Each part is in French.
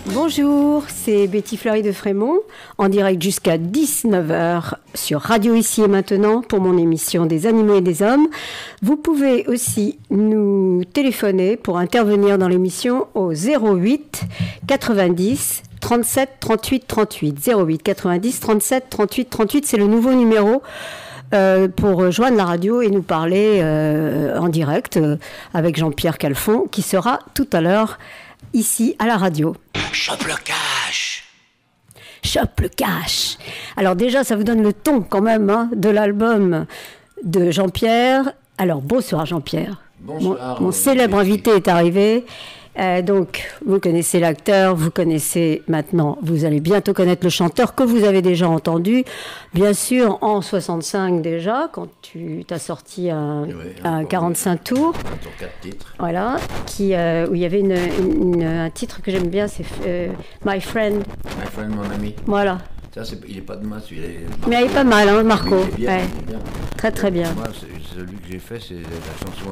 Bonjour, c'est Betty Fleury de Frémont, en direct jusqu'à 19h sur Radio Ici et Maintenant pour mon émission des animaux et des hommes. Vous pouvez aussi nous téléphoner pour intervenir dans l'émission au 08 90 37 38 38. 08 90 37 38 38, c'est le nouveau numéro pour rejoindre la radio et nous parler en direct avec Jean-Pierre Calfon qui sera tout à l'heure ici à la radio. Chope le cash. Chope le cash. Alors déjà, ça vous donne le ton quand même de l'album de Jean-Pierre. Alors bonsoir Jean-Pierre. Bonsoir. Mon célèbre invité est arrivé. Donc, vous connaissez l'acteur, vous connaissez maintenant, vous allez bientôt connaître le chanteur que vous avez déjà entendu. Bien sûr, en 65 déjà, quand tu t'as sorti un 45 tours. Un tour 4 titres. Voilà, où il y avait un titre que j'aime bien, c'est My Friend. My Friend, mon ami. Voilà. Ça, il n'est pas de moi, celui-là. Mais il est pas mal, hein, Marco. Il est bien, ouais. il est bien. Très, très bien. Moi, celui que j'ai fait, c'est la chanson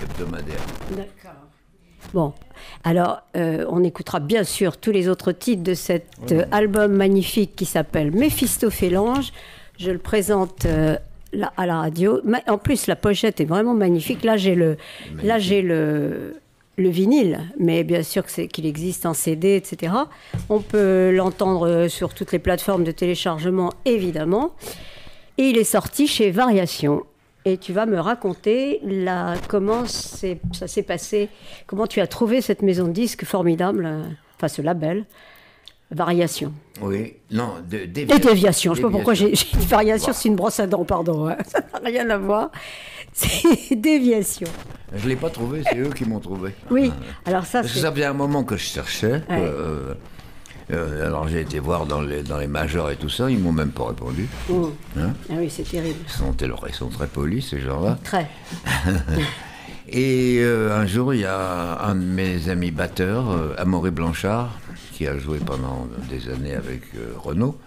hebdomadaire. D'accord. Bon, alors on écoutera bien sûr tous les autres titres de cet album magnifique qui s'appelle Méphistophélenge. Je le présente à la radio. En plus, la pochette est vraiment magnifique. Là, j'ai le vinyle, mais bien sûr qu'il existe en CD, etc. On peut l'entendre sur toutes les plateformes de téléchargement, évidemment. Et il est sorti chez Variation. Et tu vas me raconter comment ça s'est passé, comment tu as trouvé cette maison de disques formidable, enfin ce label, Variation. Oui, non, Déviation. Je ne sais pas pourquoi j'ai dit Variation, c'est une brosse à dents, pardon. Hein. Ça n'a rien à voir. C'est Déviation. Je ne l'ai pas trouvé, c'est eux qui m'ont trouvé. Oui, alors ça, parce que ça faisait un moment que je cherchais. Ouais. Alors j'ai été voir dans les majors et tout ça, ils m'ont même pas répondu. Hein? Ah oui, c'est terrible. Ils sont très polis, ces gens-là. Très. Et un jour, il y a un de mes amis batteurs, Amaury Blanchard, qui a joué pendant des années avec Renaud.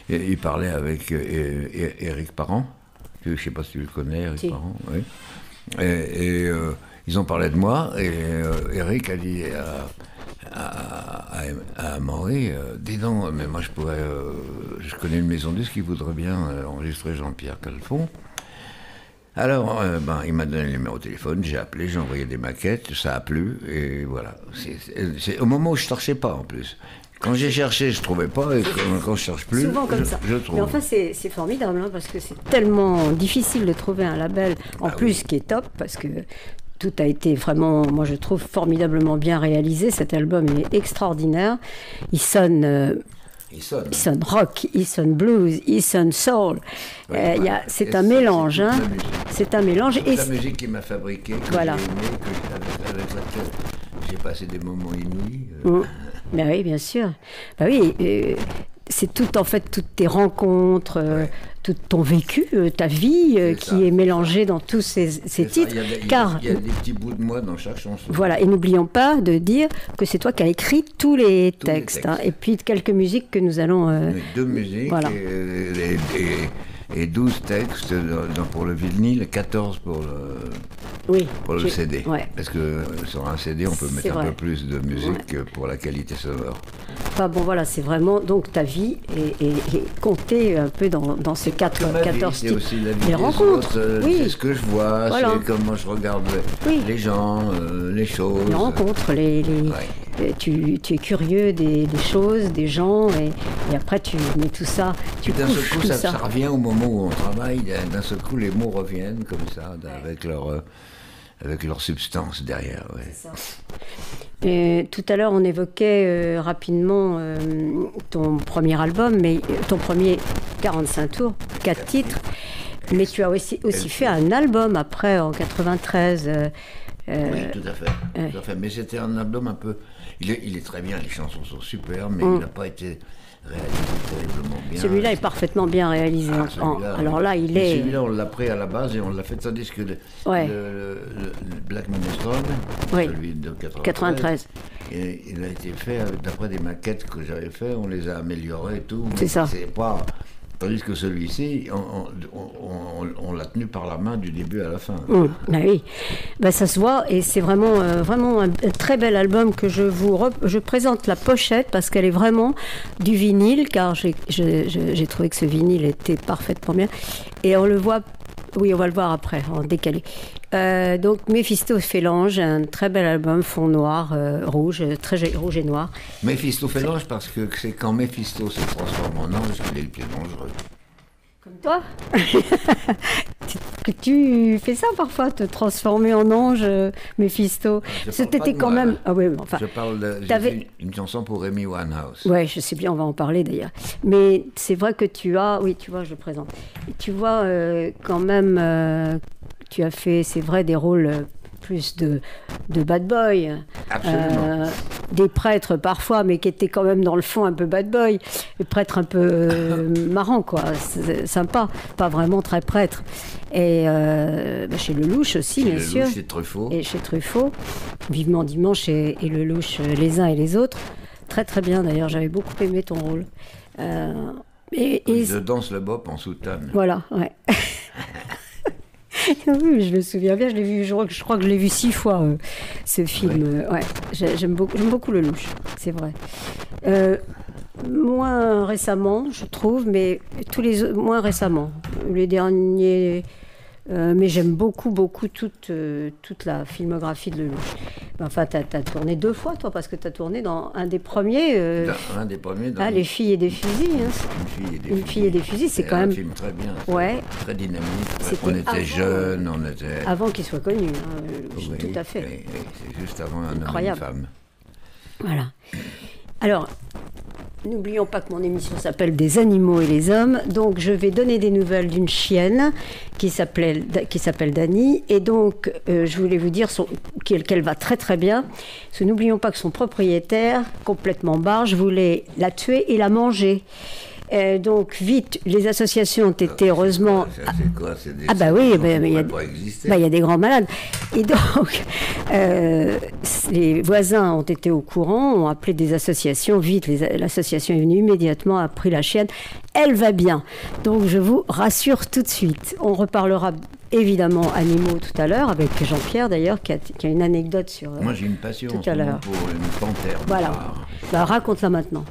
Et il parlait avec Éric Parent. Je ne sais pas si tu le connais, Éric Parent. Oui. Et ils ont parlé de moi, et Éric a dit à Amaury, dis donc, mais moi je connais une maison de disques qui voudrait bien enregistrer Jean-Pierre Calfon. Alors, il m'a donné le numéro de téléphone, j'ai appelé, j'ai envoyé des maquettes, ça a plu, et voilà. C'est au moment où je ne cherchais pas, en plus. Quand j'ai cherché, je ne trouvais pas, et quand je ne cherche plus, souvent comme ça. Je trouve. Mais enfin, c'est formidable, hein, parce que c'est tellement difficile de trouver un label, en plus, qui est top, parce que tout a été vraiment, moi je trouve, formidablement bien réalisé. Cet album est extraordinaire. Il sonne rock, il sonne blues, il sonne soul. C'est un mélange. Hein. C'est un mélange. Et la musique qui m'a fabriqué, que j'ai aimé, avec laquelle j'ai passé des moments inouïs. Ben oui, bien sûr. Ben oui, c'est tout, en fait, toutes tes rencontres, tout ton vécu, ta vie qui est mélangée dans tous ces titres. Il y a des petits bouts de moi dans chaque chanson. Voilà, et n'oublions pas de dire que c'est toi qui as écrit tous les textes. Hein, et puis quelques musiques que nous allons... 2 musiques voilà. et 12 textes pour le vinyle, 14 pour le CD. Ouais. Parce que sur un CD, on peut mettre un peu plus de musique pour la qualité sonore. Enfin bon, voilà, c'est vraiment donc ta vie et compter un peu dans ces 14 titres. C'est aussi la vie les rencontres. C'est ce que je vois, voilà. C'est comment je regarde les gens, les choses. Les rencontres, tu es curieux des choses, des gens, et après tu mets tout ça, tu d'un seul coup, tout ça revient au moment où on travaille, d'un seul coup les mots reviennent comme ça, avec leur substance derrière. Ouais. C'est ça. Et tout à l'heure, on évoquait rapidement ton premier album, mais ton premier 45 tours, 4 titres, mais tu as aussi fait un album après, en 93. Oui, tout à fait. Mais c'était un album un peu... Il est très bien, les chansons sont super, mais il n'a pas été réalisé terriblement bien. Celui-là est parfaitement bien réalisé. Alors là, celui-là, on l'a pris à la base et on l'a fait, tandis que le Black Minestrone, celui de 93, et il a été fait d'après des maquettes que j'avais fait, on les a améliorées et tout. C'est ça. C'est pas Tandis que celui-ci, on l'a tenu par la main du début à la fin. Ben oui, ben ça se voit et c'est vraiment, vraiment un très bel album que je présente la pochette parce qu'elle est vraiment du vinyle car j'ai trouvé que ce vinyle était parfaitement bien et on le voit, oui on va le voir après en décalé. Donc Méphistophélange, un très bel album, fond noir, rouge, très rouge et noir. Méphistophélange parce que c'est quand Méphisto se transforme en ange qu'il est le plus dangereux. Comme toi. Tu fais ça parfois, te transformer en ange, Méphisto. C'était quand même. Ah oui, enfin. Je parle une chanson pour Amy Winehouse. Ouais, je sais bien, on va en parler d'ailleurs. Mais c'est vrai que oui, tu vois, je le présente. Tu vois quand même. Tu as fait, c'est vrai, des rôles plus de bad boy. Absolument. Des prêtres parfois, mais qui étaient quand même dans le fond un peu bad boy. Des prêtres un peu marrants, quoi. Sympa. Pas vraiment très prêtre. Et chez Lelouch aussi, bien sûr. Chez Truffaut. Et chez Truffaut. Vivement Dimanche et Lelouch, les uns et les autres. Très très bien d'ailleurs, j'avais beaucoup aimé ton rôle. Je danse le bop en soutane. Voilà, ouais. Oui, je me souviens bien, je l'ai vu, je crois que je l'ai vu 6 fois, ce film. Ouais, j'aime beaucoup Lelouch, c'est vrai. Moins récemment, je trouve, mais moins récemment. Les derniers... mais j'aime beaucoup toute la filmographie de Lelouch. Enfin, tu as tourné 2 fois, toi, parce que tu as tourné dans un des premiers... un des premiers. Dans Les filles et des fusils. Hein. Une fille et des fusils, c'est quand même... un film très bien, très dynamique. On était jeunes, on était... Avant qu'il soit connu, oui, tout à fait. Oui, c'est juste avant un homme et une femme. Voilà. Alors... N'oublions pas que mon émission s'appelle Des animaux et les hommes. Donc, je vais donner des nouvelles d'une chienne qui s'appelle Dani. Et donc, je voulais vous dire qu'elle va très très bien. Parce que n'oublions pas que son propriétaire, complètement barge, voulait la tuer et la manger. Donc, vite, les associations ont été heureusement... C'est quoi? C'est des il y a des grands malades. Et donc, les voisins ont été au courant, ont appelé des associations. Vite, l'association est venue immédiatement, a pris la chienne. Elle va bien. Donc, je vous rassure tout de suite. On reparlera évidemment animaux tout à l'heure, avec Jean-Pierre d'ailleurs, qui a une anecdote sur... Moi, j'ai une passion tout à l'heure pour une panthère. Voilà. Bah, raconte-la maintenant.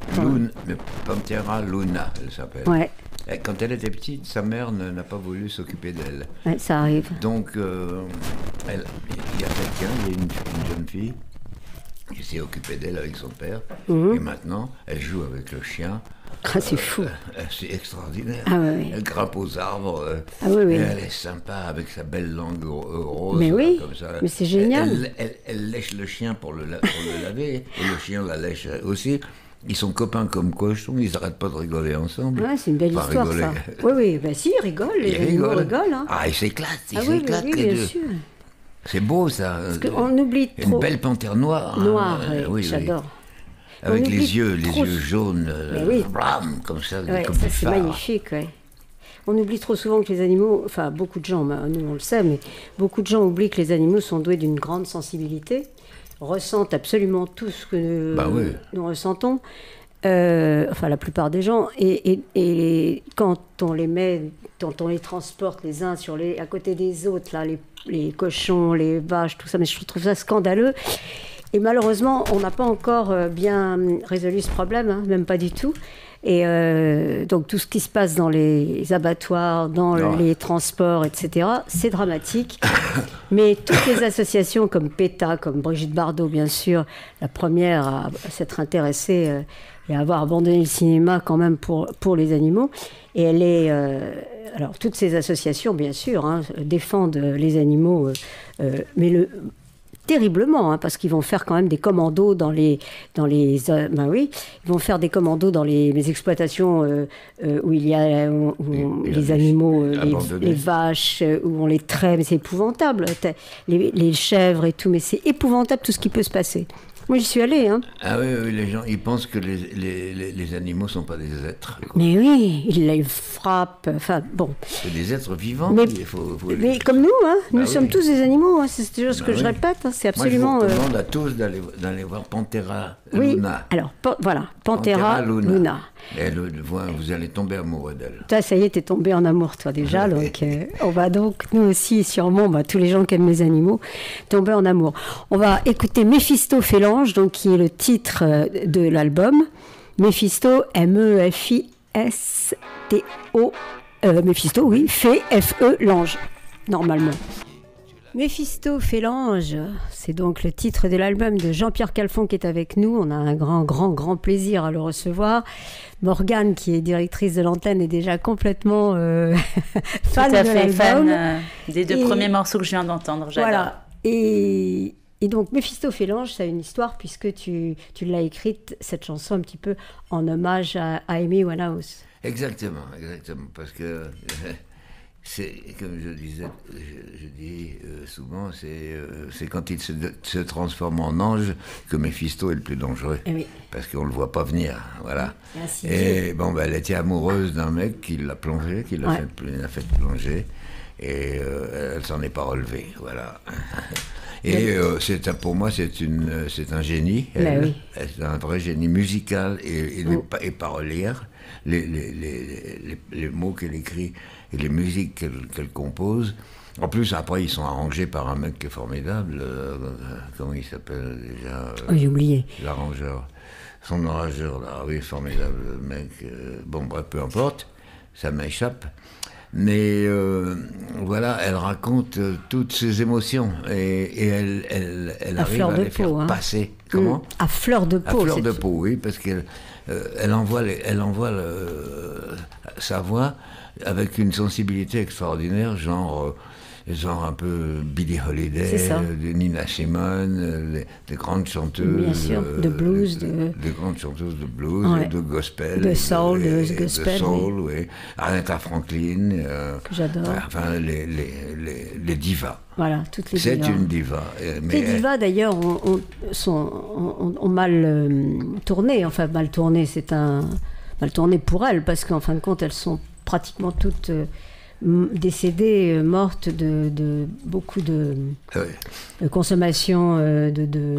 Panthera luna, elle s'appelle. Ouais. Et quand elle était petite, sa mère n'a pas voulu s'occuper d'elle. Ouais, ça arrive. Donc, il y a quelqu'un, il y a une jeune fille qui s'est occupée d'elle avec son père. Mmh. Et maintenant, elle joue avec le chien. Ah, c'est fou. C'est extraordinaire. Ah, oui. Elle grimpe aux arbres. Oui. Elle est sympa avec sa belle langue rose. Mais oui, comme ça. Mais c'est génial. Elle lèche le chien pour le laver. Et le chien la lèche aussi. Ils sont copains comme cochons, ils n'arrêtent pas de rigoler ensemble. Ouais, c'est une belle histoire, rigoler. Ça. Oui, ben si, ils rigolent, les animaux rigolent. Hein. Ah, ils s'éclatent, oui, les deux. Sûr. C'est beau, ça. Parce qu'on oublie trop... Une belle panthère noire. Noire, oui, j'adore. Avec les yeux jaunes, blam, comme ça. Comme ça, c'est magnifique, ouais. On oublie trop souvent que les animaux, enfin beaucoup de gens, nous on le sait, mais beaucoup de gens oublient que les animaux sont doués d'une grande sensibilité, ressentent absolument tout ce que nous ressentons, enfin la plupart des gens, et quand on les transporte les uns à côté des autres, là, les cochons, les vaches, tout ça, mais je trouve ça scandaleux. Et malheureusement, on n'a pas encore bien résolu ce problème, hein, même pas du tout. Et donc tout ce qui se passe dans les abattoirs, dans les transports, etc., c'est dramatique. Mais toutes les associations comme PETA, comme Brigitte Bardot, bien sûr, la première à s'être intéressée et à avoir abandonné le cinéma quand même pour les animaux. Et elle est... alors toutes ces associations, bien sûr, hein, défendent les animaux, mais terriblement, hein, parce qu'ils vont faire quand même des commandos dans les ils vont faire des commandos dans les exploitations où il y a les animaux, les vaches, où on les traite, mais c'est épouvantable, les chèvres et tout, mais c'est épouvantable tout ce qui peut se passer. Moi, j'y suis allée, hein. Ah oui, oui, les gens, ils pensent que les animaux ne sont pas des êtres. Quoi. Mais oui, ils les frappent, enfin, bon. C'est des êtres vivants. Mais, il faut mais comme nous, hein, nous Bah sommes oui. tous des animaux, hein, c'est toujours ce que je oui. répète, hein, c'est absolument... Moi, je vous recommande à tous d'aller voir Panthera oui, Luna. alors, voilà, Panthera Luna. Et vous allez tomber amoureux d'elle. Toi, ça y est, t'es tombé en amour, toi, déjà. Donc, on va donc, nous aussi, sûrement, tous les gens qui aiment les animaux, tomber en amour. On va écouter Méphistophélange, donc, qui est le titre de l'album. Méphisto, M-E-F-I-S-T-O. Méphisto, oui, F-E, l'ange, normalement. Méphistophélange, c'est donc le titre de l'album de Jean-Pierre Calfon qui est avec nous. On a un grand plaisir à le recevoir. Morgane, qui est directrice de l'antenne, est déjà complètement fan de l'album. Fan des deux premiers morceaux que je viens d'entendre. J'adore. Voilà. Et donc, Méphistophélange, ça a une histoire puisque tu l'as écrite, cette chanson, un petit peu en hommage à Amy Winehouse. Exactement, parce que c'est, comme je disais, je dis souvent, c'est quand il se transforme en ange que Méphisto est le plus dangereux, oui. Parce qu'on le voit pas venir, voilà. Merci. Et bon, elle était amoureuse d'un mec qui l'a plongé, qui l'a fait plonger, et elle s'en est pas relevée, voilà. Et pour moi, c'est un génie. Oui. C'est un vrai génie musical et parolier. Les mots qu'elle écrit et les musiques qu'elle compose. En plus, après, ils sont arrangés par un mec qui est formidable. Comment il s'appelle déjà J'ai oublié. L'arrangeur. Son arrangeur, là. Oui, formidable, le mec. Bon, bref, peu importe. Ça m'échappe. Mais voilà, elle raconte toutes ses émotions et elle arrive à les faire passer. Comment ? À fleur de peau. À fleur de peau, oui, parce qu'elle envoie sa voix avec une sensibilité extraordinaire, genre un peu Billie Holiday, Nina Simone, des grandes chanteuses. Bien sûr, de blues. Des grandes chanteuses de blues, ouais. de gospel. De soul, de gospel. De soul, oui. Aretha Franklin. Que j'adore. Enfin, les divas. Voilà, toutes les divas. C'est une diva. Les divas, d'ailleurs, ont mal tourné. Enfin, mal tourné, mal tourné pour elles, parce qu'en fin de compte, elles sont pratiquement toutes... décédées, mortes de beaucoup de consommation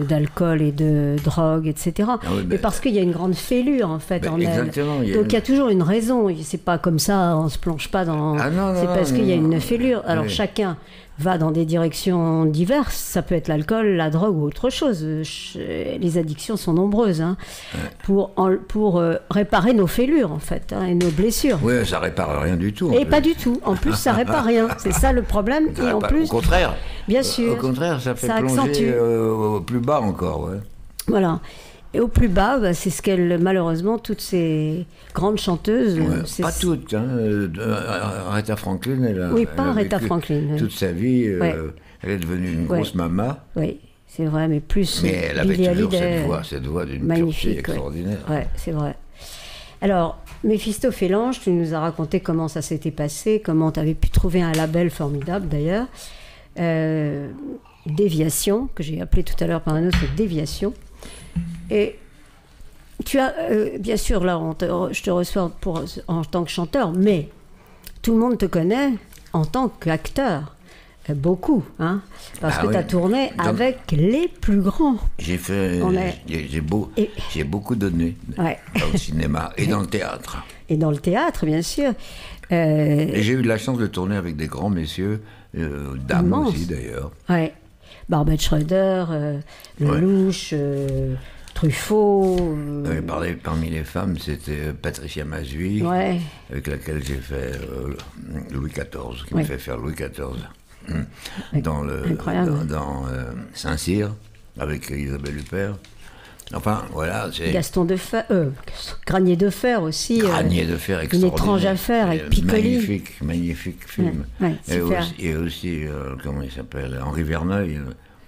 d'alcool et de drogue, etc. Mais parce qu'il y a une grande fêlure, en fait, en elles. Donc il y a toujours une raison. C'est pas comme ça, on se plonge pas dans... c'est parce qu'il y a une fêlure. Alors chacun va dans des directions diverses. Ça peut être l'alcool, la drogue ou autre chose. Les addictions sont nombreuses, hein, pour réparer nos fêlures, en fait, hein, et nos blessures. Oui, ça répare rien du tout. Et pas du tout. En plus, ça répare rien. C'est ça le problème. Et en plus, au contraire. Bien sûr. Au contraire, ça fait plonger au plus bas encore. Ouais. Voilà. Et au plus bas, c'est ce qu'elle, malheureusement, toutes ces grandes chanteuses... pas toutes. Hein. Aretha Franklin, Aretha Franklin. Toute sa vie, elle est devenue une grosse mama. Oui, c'est vrai, mais plus... Mais elle avait toujours cette voix d'une pureté extraordinaire. Oui, c'est vrai. Alors, Méphistophélange, tu nous as raconté comment ça s'était passé, comment tu avais pu trouver un label formidable, d'ailleurs. Déviation, que j'ai appelé tout à l'heure par un autre Déviation. Et tu as, bien sûr, là, je te reçois en tant que chanteur, mais tout le monde te connaît en tant qu'acteur. Beaucoup, hein, parce que tu as tourné avec les plus grands. J'ai beaucoup donné au cinéma et dans le théâtre. Et dans le théâtre, bien sûr. Et j'ai eu de la chance de tourner avec des grands messieurs, dames immense. Aussi d'ailleurs. Ouais. Barbet Schroeder, Lelouch, Truffaut. Parmi les femmes, c'était Patricia Mazui, avec laquelle j'ai fait Louis XIV, qui me fait faire Louis XIV. Dans Saint-Cyr, avec Isabelle Huppert. Enfin, voilà. Gaston de Fer, Granier de Fer aussi. Granier de Fer, extraordinaire. Une étrange affaire avec Piccoli. Magnifique film. Et aussi, comment il s'appelle, Henri Verneuil.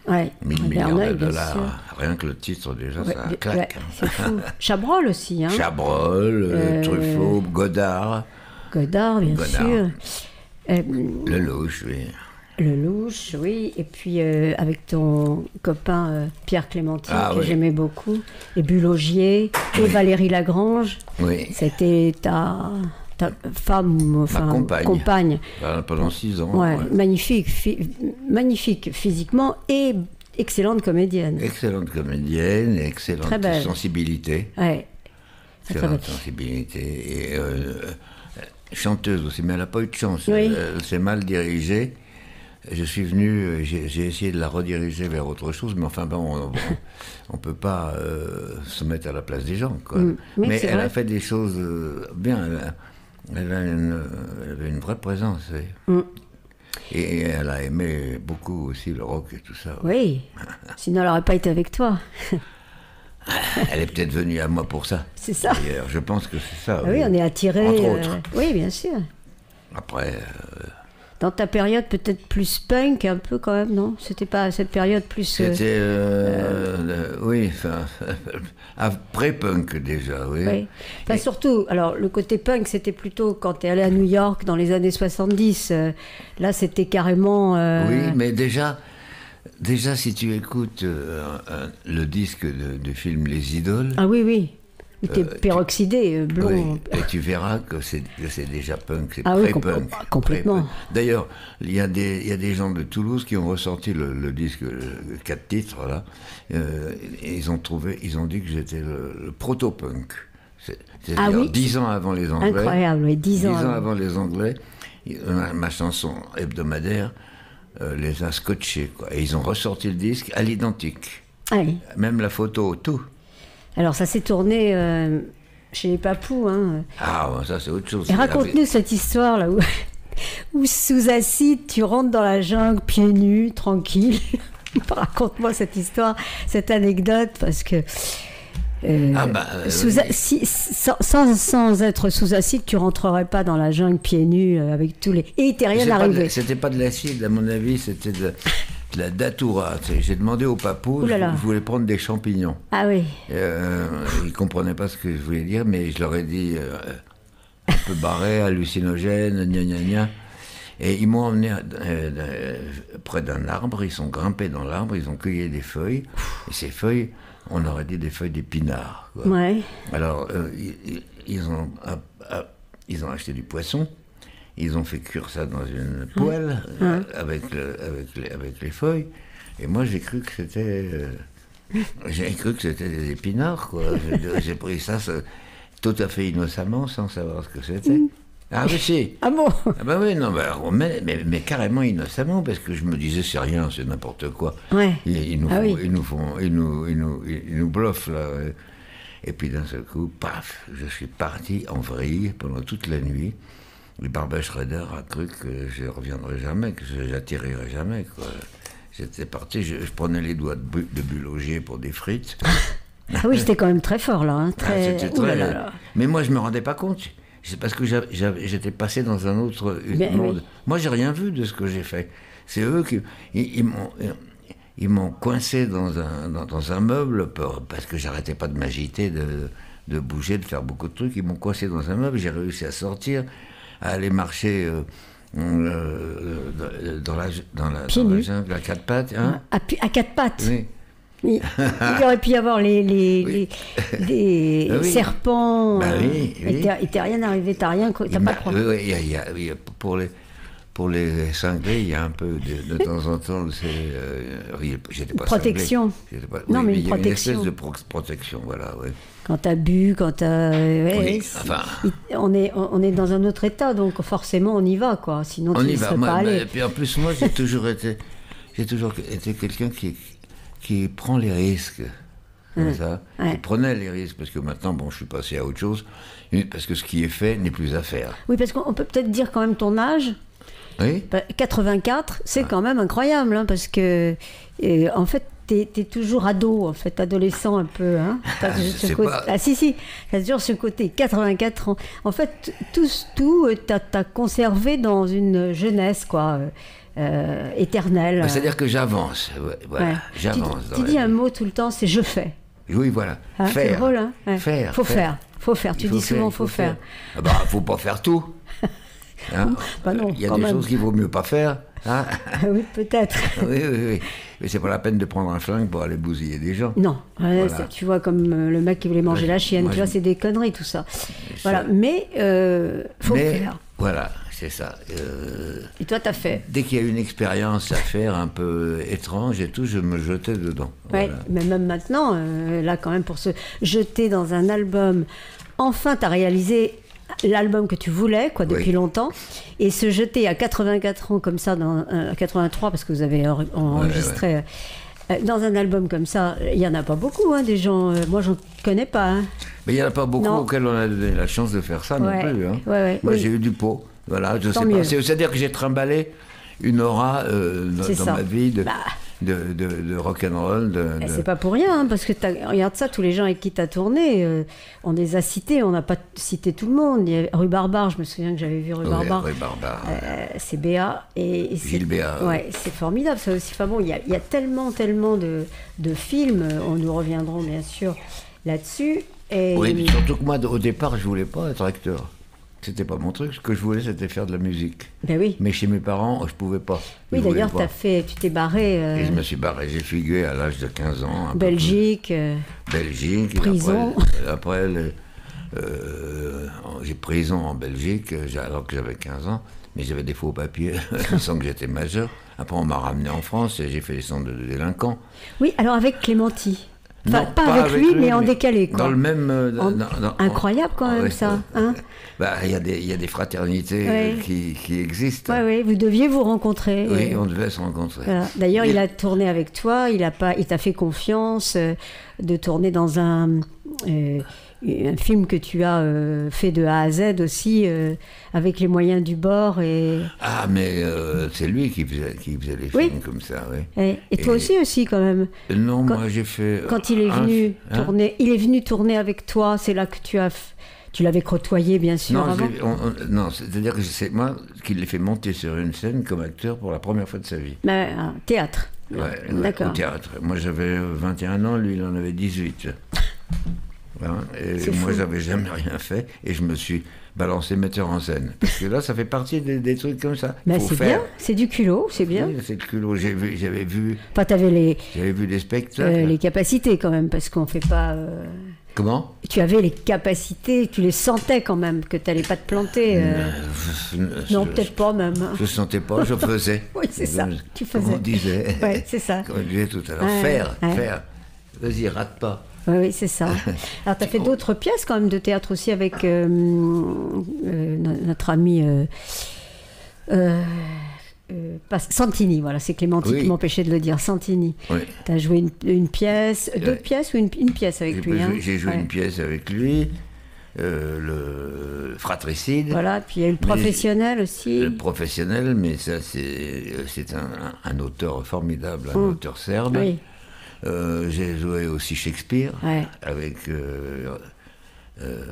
1000 milliards de dollars. Rien que le titre, déjà, ça claque. C'est fou. Chabrol aussi. Hein. Chabrol, Truffaut, Godard. Godard, bien sûr. Lelouch, oui. Lelouch, oui. Et puis avec ton copain Pierre Clémentine, que j'aimais beaucoup. Et Bulogier, et Valérie Lagrange. Oui. C'était ta femme, enfin compagne. Pendant 6 ans. Ouais. Magnifique physiquement et excellente comédienne. Excellente comédienne, excellente sensibilité. Ouais. Excellente sensibilité. Et chanteuse aussi, mais elle n'a pas eu de chance. Oui. Elle s'est mal dirigée. Je suis venu, j'ai essayé de la rediriger vers autre chose, mais enfin bon, on peut pas se mettre à la place des gens, quoi. Mais elle a fait des choses bien. Elle avait une vraie présence. Et elle a aimé beaucoup aussi le rock et tout ça. Oui, sinon elle n'aurait pas été avec toi. Elle est peut-être venue à moi pour ça. C'est ça. D'ailleurs, je pense que c'est ça. Oui, on est attirés. Entre autres. Oui, bien sûr. Après... Dans ta période peut-être plus punk un peu quand même, non? C'était pas cette période plus... C'était... oui, enfin... après punk déjà, oui. Oui. Enfin, surtout, alors le côté punk, c'était plutôt quand tu es allé à New York dans les années 70. Là, c'était carrément... Oui, mais déjà, si tu écoutes le disque du film Les Idoles... Ah oui, oui. T'es peroxydé, blond. Oui, et tu verras que c'est déjà punk, c'est pré-punk. Oui, complètement. Pré-punk. D'ailleurs, il y a des gens de Toulouse qui ont ressorti le disque, 4 titres, là. Et ils ont dit que j'étais le proto-punk. C'est-à-dire 10 ans avant les Anglais. Incroyable, oui, 10 ans avant les Anglais. Ma chanson hebdomadaire les a scotchés, quoi. Et ils ont ressorti le disque à l'identique. Ah oui. Même la photo, tout. Alors ça s'est tourné chez les Papous. Hein. Ah, ça c'est autre chose. Et raconte-nous cette histoire là où sous acide tu rentres dans la jungle pieds nus, tranquille. Raconte-moi cette histoire, cette anecdote, parce que sans être sous acide, tu rentrerais pas dans la jungle pieds nus avec tous les... Et il t'est rien arrivé. C'était pas de l'acide, à mon avis, c'était de la datura. J'ai demandé au papou, je voulais prendre des champignons. Ah oui. Ils ne comprenaient pas ce que je voulais dire, mais je leur ai dit un peu barré, hallucinogène, gna gna gna. Et ils m'ont emmené près d'un arbre, ils sont grimpés dans l'arbre, ils ont cueilli des feuilles. Et ces feuilles, on aurait dit des feuilles d'épinards. Ouais. Alors, ils ont acheté du poisson. Ils ont fait cuire ça dans une poêle avec les feuilles. Et moi, j'ai cru que c'était des épinards, quoi. J'ai pris ça tout à fait innocemment, sans savoir ce que c'était. Ah oui, si. Ah bon? Ah bah oui, non, mais carrément innocemment, parce que je me disais, c'est rien, c'est n'importe quoi. Ouais. Ils nous bluffent, là. Et puis d'un seul coup, paf, je suis parti en vrille pendant toute la nuit. Le Barbet Schroeder a cru que je ne reviendrai jamais, que je n'atterrirai jamais, quoi. J'étais parti, je prenais les doigts de Bulogier pour des frites. Ah oui, c'était quand même très fort, là. Hein, c'était très... là. Mais moi, je ne me rendais pas compte. C'est parce que j'étais passé dans un autre monde. Oui. Moi, j'ai rien vu de ce que j'ai fait. C'est eux qui... Ils m'ont coincé dans un meuble parce que j'arrêtais pas de m'agiter, de bouger, de faire beaucoup de trucs. Ils m'ont coincé dans un meuble, j'ai réussi à sortir, à aller marcher dans la jungle à 4 pattes. Hein. À 4 pattes. Oui. Il y aurait pu y avoir des serpents. Bah oui. Il t'est rien arrivé, t'as pas croire. Oui, pour les cinglés, il y a un peu de temps en temps, j'étais pas protection. Cinglé. Non, mais il y a une protection. espèce de protection, voilà. Ouais. Quand t'as bu, quand t'as... on est dans un autre état, donc forcément on y va, quoi. Sinon tu ne serais pas allé. Et puis en plus, moi, j'ai toujours été quelqu'un qui prend les risques. Comme ça. Je prenais les risques, parce que maintenant, je suis passé à autre chose, parce que ce qui est fait n'est plus à faire. Oui, parce qu'on peut peut-être dire quand même ton âge. Oui. 84, c'est quand même incroyable, hein, parce que, en fait, t'es toujours ado, en fait, adolescent un peu. Hein. Ah si, t'as toujours ce côté, 84 ans. En fait, t'as conservé dans une jeunesse, quoi. Éternelle. C'est-à-dire que j'avance. Voilà, ouais. J'avance. Tu dis un mot tout le temps, c'est je fais. Oui, voilà. Hein, faire. C'est drôle, hein. Faire. Faut faire. Tu dis souvent faut faire. Ah bah, faut pas faire tout. Hein, Bah non, il y a quand des même. choses qu'il vaut mieux pas faire. Hein. Oui, peut-être. Oui. Mais c'est pas la peine de prendre un flingue pour aller bousiller des gens. Non, Voilà. tu vois, comme le mec qui voulait manger Moi, la chienne, moi, tu vois, je- c'est des conneries tout ça. C'est Voilà, ça. mais faut le Mais faire. voilà, c'est ça. Et toi, t'as fait. Dès qu'il y a une expérience à faire un peu étrange et tout, je me jetais dedans. Ouais, Voilà. mais même maintenant, là, quand même, pour se jeter dans un album, enfin, t'as réalisé l'album que tu voulais, quoi, depuis Oui. longtemps, et se jeter à 84 ans comme ça, à 83, parce que vous avez enregistré. Dans un album comme ça, il n'y en a pas beaucoup, hein, des gens. Moi, j'en connais pas. Hein. Mais il n'y en a pas beaucoup Non. auxquels on a donné la chance de faire ça Ouais. non plus. Hein. Ouais, Moi, oui. j'ai eu du pot. Voilà, je Tant sais mieux. pas. C'est-à-dire que j'ai trimballé une aura C'est dans ça. ma vie Bah. de rock'n'roll. Et c'est pas pour rien, hein, parce que regarde ça, tous les gens avec qui tu as tourné, on les a cités, on n'a pas cité tout le monde. Il y a Rue Barbare, je me souviens que j'avais vu Rue Barbare. Oui, Barbare. C'est Béa. Et c'est- Gilles Béat. Ouais, c'est formidable, ça aussi. Enfin bon, il y a tellement de films, nous reviendrons bien sûr là-dessus. Et Oui, mais surtout que moi, au départ, je voulais pas être acteur. C'était pas mon truc. Ce que je voulais, c'était faire de la musique. ben oui. Mais chez mes parents, je pouvais pas. Oui, Ils voulaient d'ailleurs, pas. tu t'es barré Et je me suis barré. J'ai fugué à l'âge de 15 ans. un peu Belgique. plus. Belgique. et Prison. Après, j'ai prison en Belgique, alors que j'avais 15 ans. Mais j'avais des faux papiers, sans que j'étais majeur. Après, on m'a ramené en France et j'ai fait les centres de délinquants. Oui, alors avec Clémenti. Enfin, Non, pas avec lui, mais en décalé, quoi. Dans le même... Incroyable quand même, ouais, ça. Hein. Bah, il y a des fraternités Ouais. qui existent. Oui, vous deviez vous rencontrer. Oui, on devait se rencontrer. Voilà. D'ailleurs, Mais- il a tourné avec toi, il t'a fait confiance de tourner dans un film que tu as fait de A à Z aussi, avec les moyens du bord. Ah, mais c'est lui qui faisait les Oui. films comme ça, oui. Et toi aussi, quand même. Non, Quand- moi j'ai fait... Quand il est venu tourner, il est venu tourner avec toi, c'est là que tu l'avais côtoyé, bien sûr, Non, avant. non, c'est-à-dire que c'est moi qui l'ai fait monter sur une scène comme acteur pour la première fois de sa vie. Mais, théâtre. Ouais, D'accord. au théâtre. Moi j'avais 21 ans, lui il en avait 18. Voilà. Et C'est moi fou. j'avais jamais rien fait et je me suis balancé metteur en scène. Parce que là ça fait partie des trucs comme ça. Mais Faut c'est faire. bien, c'est du culot, c'est bien. Oui, c'est le culot. J'avais vu Enfin, t'avais des spectacles. les capacités quand même, parce qu'on fait pas... Comment Tu avais les capacités, tu les sentais quand même, que tu n'allais pas te planter. Non, peut-être pas même. Je ne sentais pas, je faisais. Oui, c'est ça, tu Comme faisais. on disait. Ouais, c'est ça. Comme on disait tout à l'heure. Ouais, Faire. ouais. Vas-y, rate pas. Oui, c'est ça. Alors, tu as fait d'autres pièces quand même de théâtre aussi avec notre ami Santini, voilà, c'est Clémentine Oui. qui m'empêchait de le dire, Santini. Oui. Tu as joué une pièce, deux pièces ou une pièce avec lui, hein. J'ai joué Ouais. une pièce avec lui, le Fratricide. Voilà, puis il y a eu le professionnel aussi. Le professionnel, mais ça c'est un auteur formidable, un auteur serbe. Oui. J'ai joué aussi Shakespeare Ouais. avec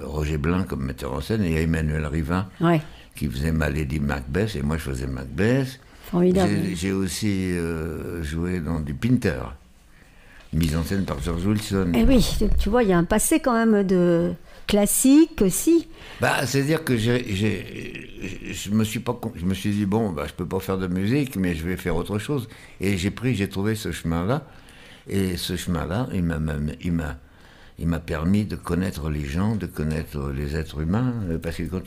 Roger Blin comme metteur en scène et Emmanuel Rivin Ouais, qui faisait ma Lady Macbeth et moi je faisais Macbeth. formidable. J'ai aussi joué dans du Pinter, mise en scène par George Wilson. Eh oui, tu vois, il y a un passé quand même de classique aussi. Bah, c'est-à-dire que je me suis dit bon, bah, je peux pas faire de musique, mais je vais faire autre chose. Et j'ai trouvé ce chemin-là. Et ce chemin-là, il m'a permis de connaître les gens, de connaître les êtres humains, parce que quand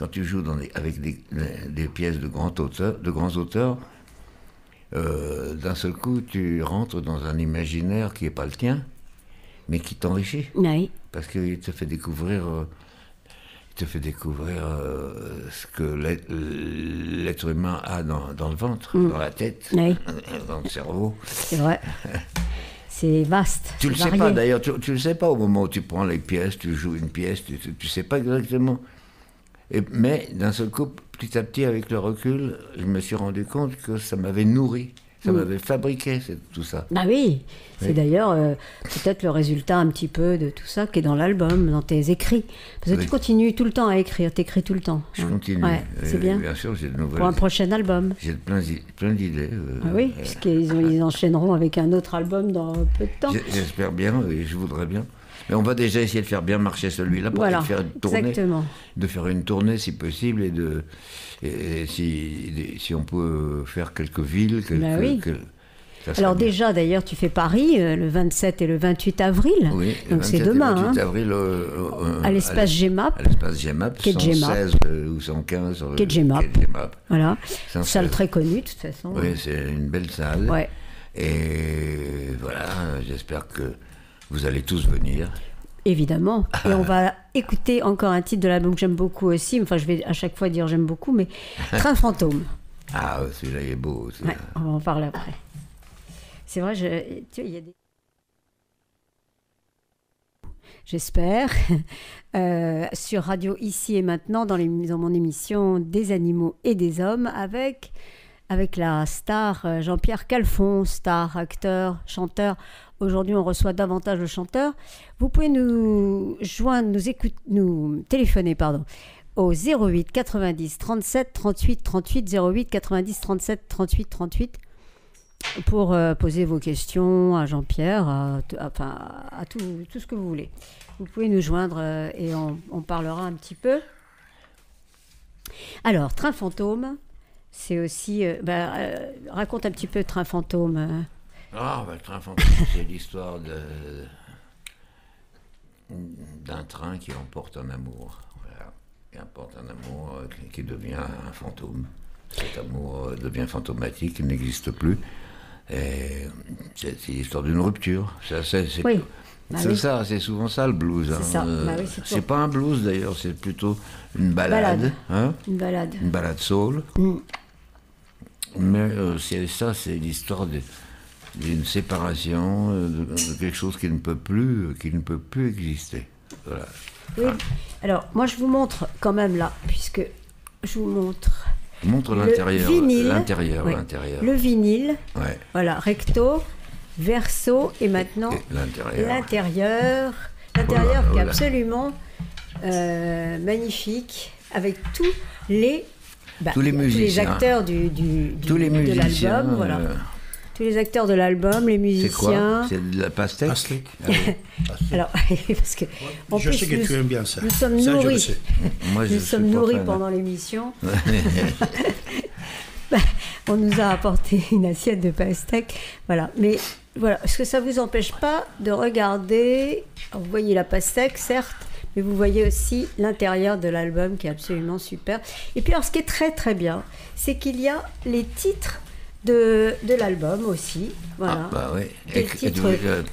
tu joues avec des pièces de grands auteurs, d'un seul coup, tu rentres dans un imaginaire qui n'est pas le tien, mais qui t'enrichit. Oui. Parce qu'il te fait découvrir, ce que l'être humain a dans le ventre, dans la tête, Oui. dans le cerveau. C'est vrai. C'est vaste. Tu le c'est sais varié. pas d'ailleurs, tu le sais pas au moment où tu prends les pièces, tu joues une pièce, tu sais pas exactement. Mais d'un seul coup, petit à petit, avec le recul, je me suis rendu compte que ça m'avait nourri, ça m'avait fabriqué tout ça. Bah oui, c'est Oui. d'ailleurs peut-être le résultat un petit peu de tout ça qui est dans l'album, dans tes écrits. Parce que Oui. tu continues tout le temps à écrire, t'écris tout le temps. Je hein. continue. Ouais, c'est bien. Bien sûr, j'ai de nouvelles. Pour un prochain album. J'ai plein d'idées. Ah oui, puisqu'ils ils enchaîneront avec un autre album dans peu de temps. J'espère bien, et je voudrais bien. Mais on va déjà essayer de faire bien marcher celui-là pour Voilà, faire une tournée. exactement. De faire une tournée si possible et si on peut faire quelques villes. Ben oui. Ça serait Alors bien. déjà, d'ailleurs, tu fais Paris le 27 et le 28 avril. Oui, le Donc c'est 27 et demain. 28 Hein, avril à l'espace GEMAP. À l'espace GEMAP, Quai de GEMAP. 116 ou 115 sur le Quai de GEMAP. quai de GEMAP. Voilà. 116. Salle très connue, de toute façon. Oui, c'est une belle salle. Ouais. Et voilà, j'espère que vous allez tous venir. Évidemment. Et on va écouter encore un titre de l'album que j'aime beaucoup aussi. Enfin, je vais à chaque fois dire j'aime beaucoup, mais Train fantôme. Ah, celui-là, il est beau. Ouais, on va en parler après. C'est vrai, tu vois, il y a des... J'espère, sur Radio Ici et Maintenant, dans mon émission Des animaux et des hommes, avec la star Jean-Pierre Calfon, star, acteur, chanteur. Aujourd'hui, on reçoit davantage le chanteur. Vous pouvez nous joindre, nous téléphoner, au 08 90 37 38 38, 08 90 37 38 38, pour poser vos questions à Jean-Pierre, à tout ce que vous voulez. Vous pouvez nous joindre et on parlera un petit peu. Alors, Train fantôme, c'est aussi... raconte un petit peu Train fantôme. Le train fantôme, c'est l'histoire d'un train qui emporte un amour. Voilà. Qui emporte un amour qui devient un fantôme. Cet amour devient fantomatique, il n'existe plus. Et c'est l'histoire d'une rupture. Oui. C'est souvent ça le blues. C'est ça. C'est pas un blues d'ailleurs, c'est plutôt une balade. Hein, une balade. Une balade soul. Mais c'est l'histoire d'une séparation, de quelque chose qui ne peut plus exister. Voilà. Oui. Alors, moi je vous montre quand même là, puisque je vous montre... Montre l'intérieur. L'intérieur. Le vinyle. Ouais. Voilà, recto, verso et maintenant l'intérieur. L'intérieur qui est absolument magnifique, avec tous les acteurs de l'album. Voilà. Tous les acteurs de l'album, les musiciens. C'est quoi? C'est de la pastèque. Alors, parce que je sais que tu aimes bien ça. Nous sommes nourris. Nous sommes nourris pendant l'émission. On nous a apporté une assiette de pastèque. Voilà. Mais voilà, est-ce que ça ne vous empêche pas de regarder? Vous voyez la pastèque, certes, mais vous voyez aussi l'intérieur de l'album qui est absolument super. Et puis, alors, ce qui est très très bien, c'est qu'il y a les titres de l'album aussi. Voilà. Oui.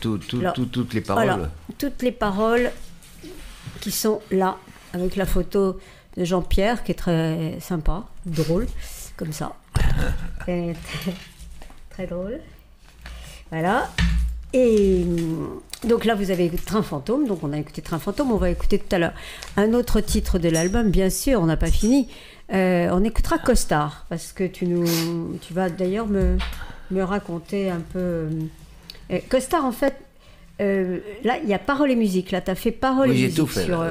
Toutes les paroles. Voilà, toutes les paroles qui sont là, avec la photo de Jean-Pierre, qui est très sympa, drôle, comme ça. Très, très drôle. Voilà. Et donc là, vous avez Train fantôme. Donc on a écouté Train fantôme. On va écouter tout à l'heure un autre titre de l'album, bien sûr, on n'a pas fini. On écoutera Costard, parce que tu vas d'ailleurs me raconter un peu. Costard, en fait, là, il y a paroles et musique. Là, tu as fait paroles et musique tout fait, sur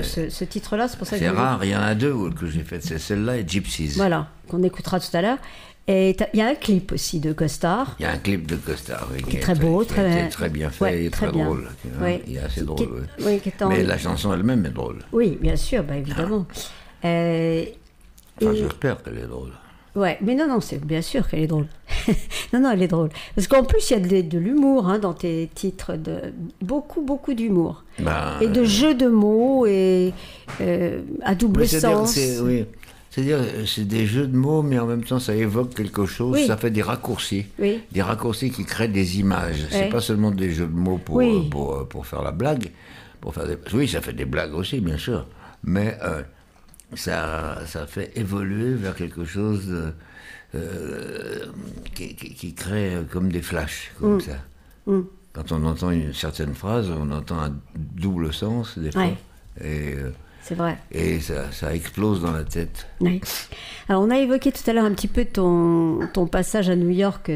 ce titre-là. C'est pour ça que c'est rare, il y en a deux que j'ai fait. C'est celle-là et Gypsies. Voilà, qu'on écoutera tout à l'heure. Et il y a un clip aussi de Costard. Il y a un clip de Costard, oui, qui est très beau, qui est très bien fait et très drôle. Ouais. Il est assez drôle. Mais la chanson elle-même est drôle. Oui, bien sûr, évidemment. J'espère qu'elle est drôle. Ouais, mais non, c'est bien sûr qu'elle est drôle. non, elle est drôle. Parce qu'en plus, il y a de l'humour dans tes titres, beaucoup d'humour. Et de jeux de mots et à double sens. C'est-à-dire, c'est des jeux de mots, mais en même temps, ça évoque quelque chose, ça fait des raccourcis. Oui. Des raccourcis qui créent des images. C'est pas seulement des jeux de mots pour faire la blague. Oui, ça fait des blagues aussi, bien sûr. Mais ça fait évoluer vers quelque chose qui crée comme des flashs, comme ça. Quand on entend une certaine phrase, on entend un double sens, des fois. Et c'est vrai. Et ça explose dans la tête. Oui. Alors, on a évoqué tout à l'heure un petit peu ton passage à New York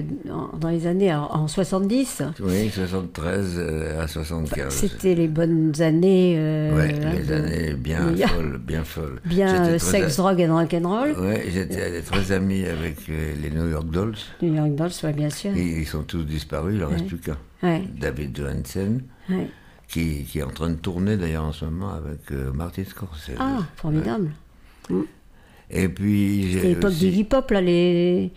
dans les années en 70. Oui, 73 à 75. C'était les bonnes années. Les années bien folles. Bien sexe, drogue et rock'n'roll. Oui, j'étais très ami avec les New York Dolls. New York Dolls, oui, bien sûr. Et ils sont tous disparus, il n'en reste plus qu'un. David Johansen. qui est en train de tourner d'ailleurs en ce moment avec Martin Scorsese. Ah, formidable. Et puis c'était l'époque d'Iggy Pop, là, les...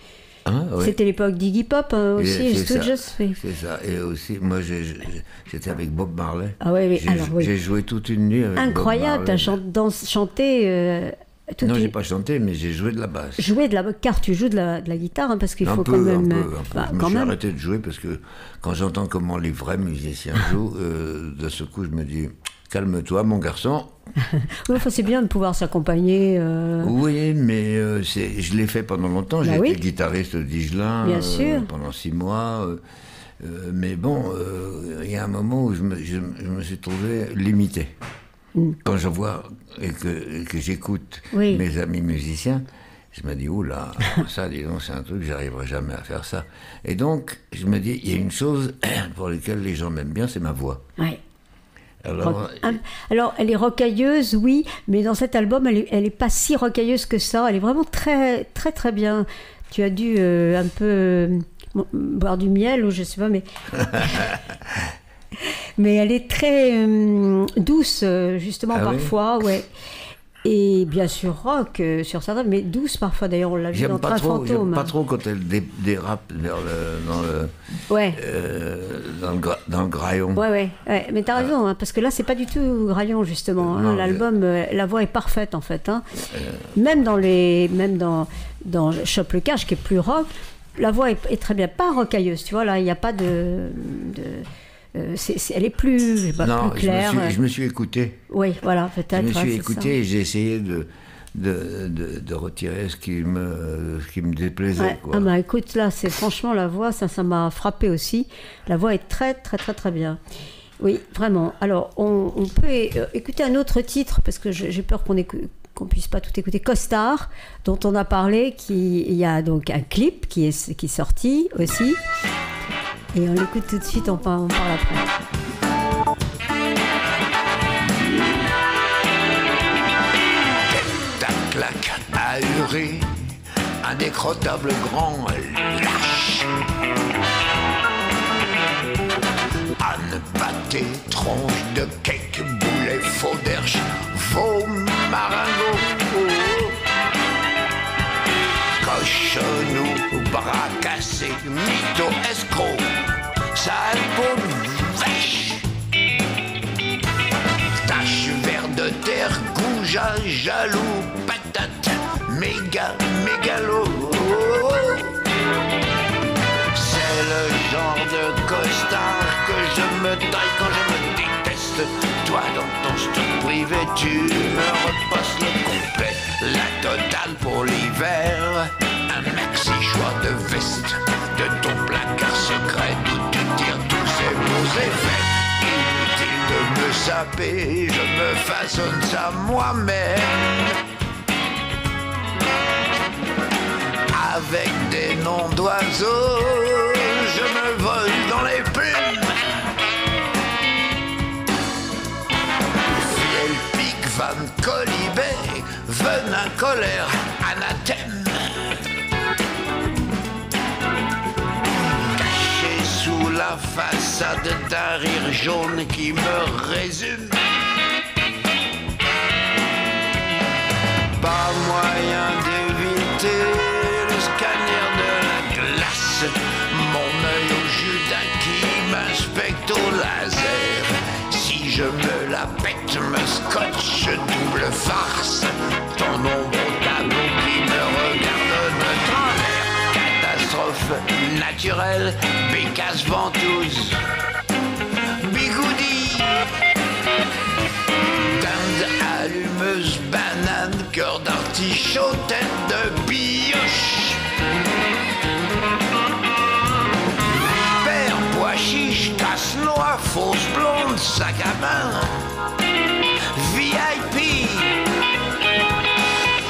C'était l'époque d'Iggy Pop aussi, les Stooges. C'est ça. Et aussi, moi, j'étais avec Bob Marley. Ah oui. J'ai joué toute une nuit avec incroyable, Bob Marley. T'as chanté... non, j'ai pas chanté, mais j'ai joué de la basse. Car tu joues de la guitare, hein, parce qu'il faut quand même... Un peu. Je me suis arrêté de jouer parce que quand j'entends comment les vrais musiciens jouent, de ce coup, je me dis... Calme-toi, mon garçon. Oui, c'est bien de pouvoir s'accompagner. Oui, mais je l'ai fait pendant longtemps. J'ai été guitariste d'Igelin pendant 6 mois. Mais bon, il y a un moment où je me suis trouvé limité. Quand je vois et que j'écoute mes amis musiciens, je me dis, oula, ça, dis donc, c'est un truc, j'arriverai jamais à faire ça. Et donc, je me dis, il y a une chose pour laquelle les gens m'aiment bien, c'est ma voix. Oui. Alors, elle est rocailleuse, oui, mais dans cet album, elle est pas si rocailleuse que ça. Elle est vraiment très, très, très bien. Tu as dû un peu boire du miel, ou je sais pas, mais... mais elle est très douce, justement, parfois, ouais. Et bien sûr rock sur certains, mais douce parfois. D'ailleurs, on l'a vu dans Train Fantôme. J'aime pas trop quand elle dérape dans le graillon. Ouais. Mais t'as raison, hein, parce que là, c'est pas du tout graillon, justement. Hein. L'album, la voix est parfaite, en fait. Hein. Même dans Chope le Cash, qui est plus rock, la voix est très bien. Pas rocailleuse, tu vois, là, il n'y a pas de elle est plus claire. Je me suis écouté. Oui, voilà, peut-être. Je me suis écouté et j'ai essayé de retirer ce qui me déplaisait. Ouais. Quoi. Ah bah écoute, là, c'est franchement la voix, ça m'a frappé aussi. La voix est très, très, très, très bien. Oui, vraiment. Alors, on peut écouter un autre titre, parce que j'ai peur qu'on puisse pas tout écouter. Costard, dont on a parlé, il y a donc un clip qui est sorti aussi. Et on l'écoute tout de suite, on parle après. Ta claque ahurée, un décrottable grand lâche. Anne pâté, tronche de cake, boulet, faux d'herche, faux maringot. Cochonou, bras cassés, mytho, escroc, sale peau de vache. Tache vert de terre, goujat, jaloux, patate, mégalo. C'est le genre de costard que je me taille quand je me déteste. Toi dans ton stock privé, tu me repasses le complet. La totale pour l'hiver, un maxi choix de veste de ton placard secret d'où tu tires tous ces beaux effets. Inutile de me saper, je me façonne ça moi-même. Avec des noms d'oiseaux, je me vole dans les plumes. Fiel, pic, van, colibé, venin, colère, anathème. Caché sous la façade d'un rire jaune qui me résume. Pas moyen d'éviter le scanner de la glace. Mon œil au Judas qui m'inspecte au laser. Si je me la pète, me scotche, double farce. Ton ombre au tableau qui me regarde de travers. Catastrophe naturelle, bécasse ventouse. Bigoudi. Dinde allumeuse, banane, cœur d'artichaut, tête de pioche. Père, pois chiche, casse-noix, fausse blonde, sac à main. VIP.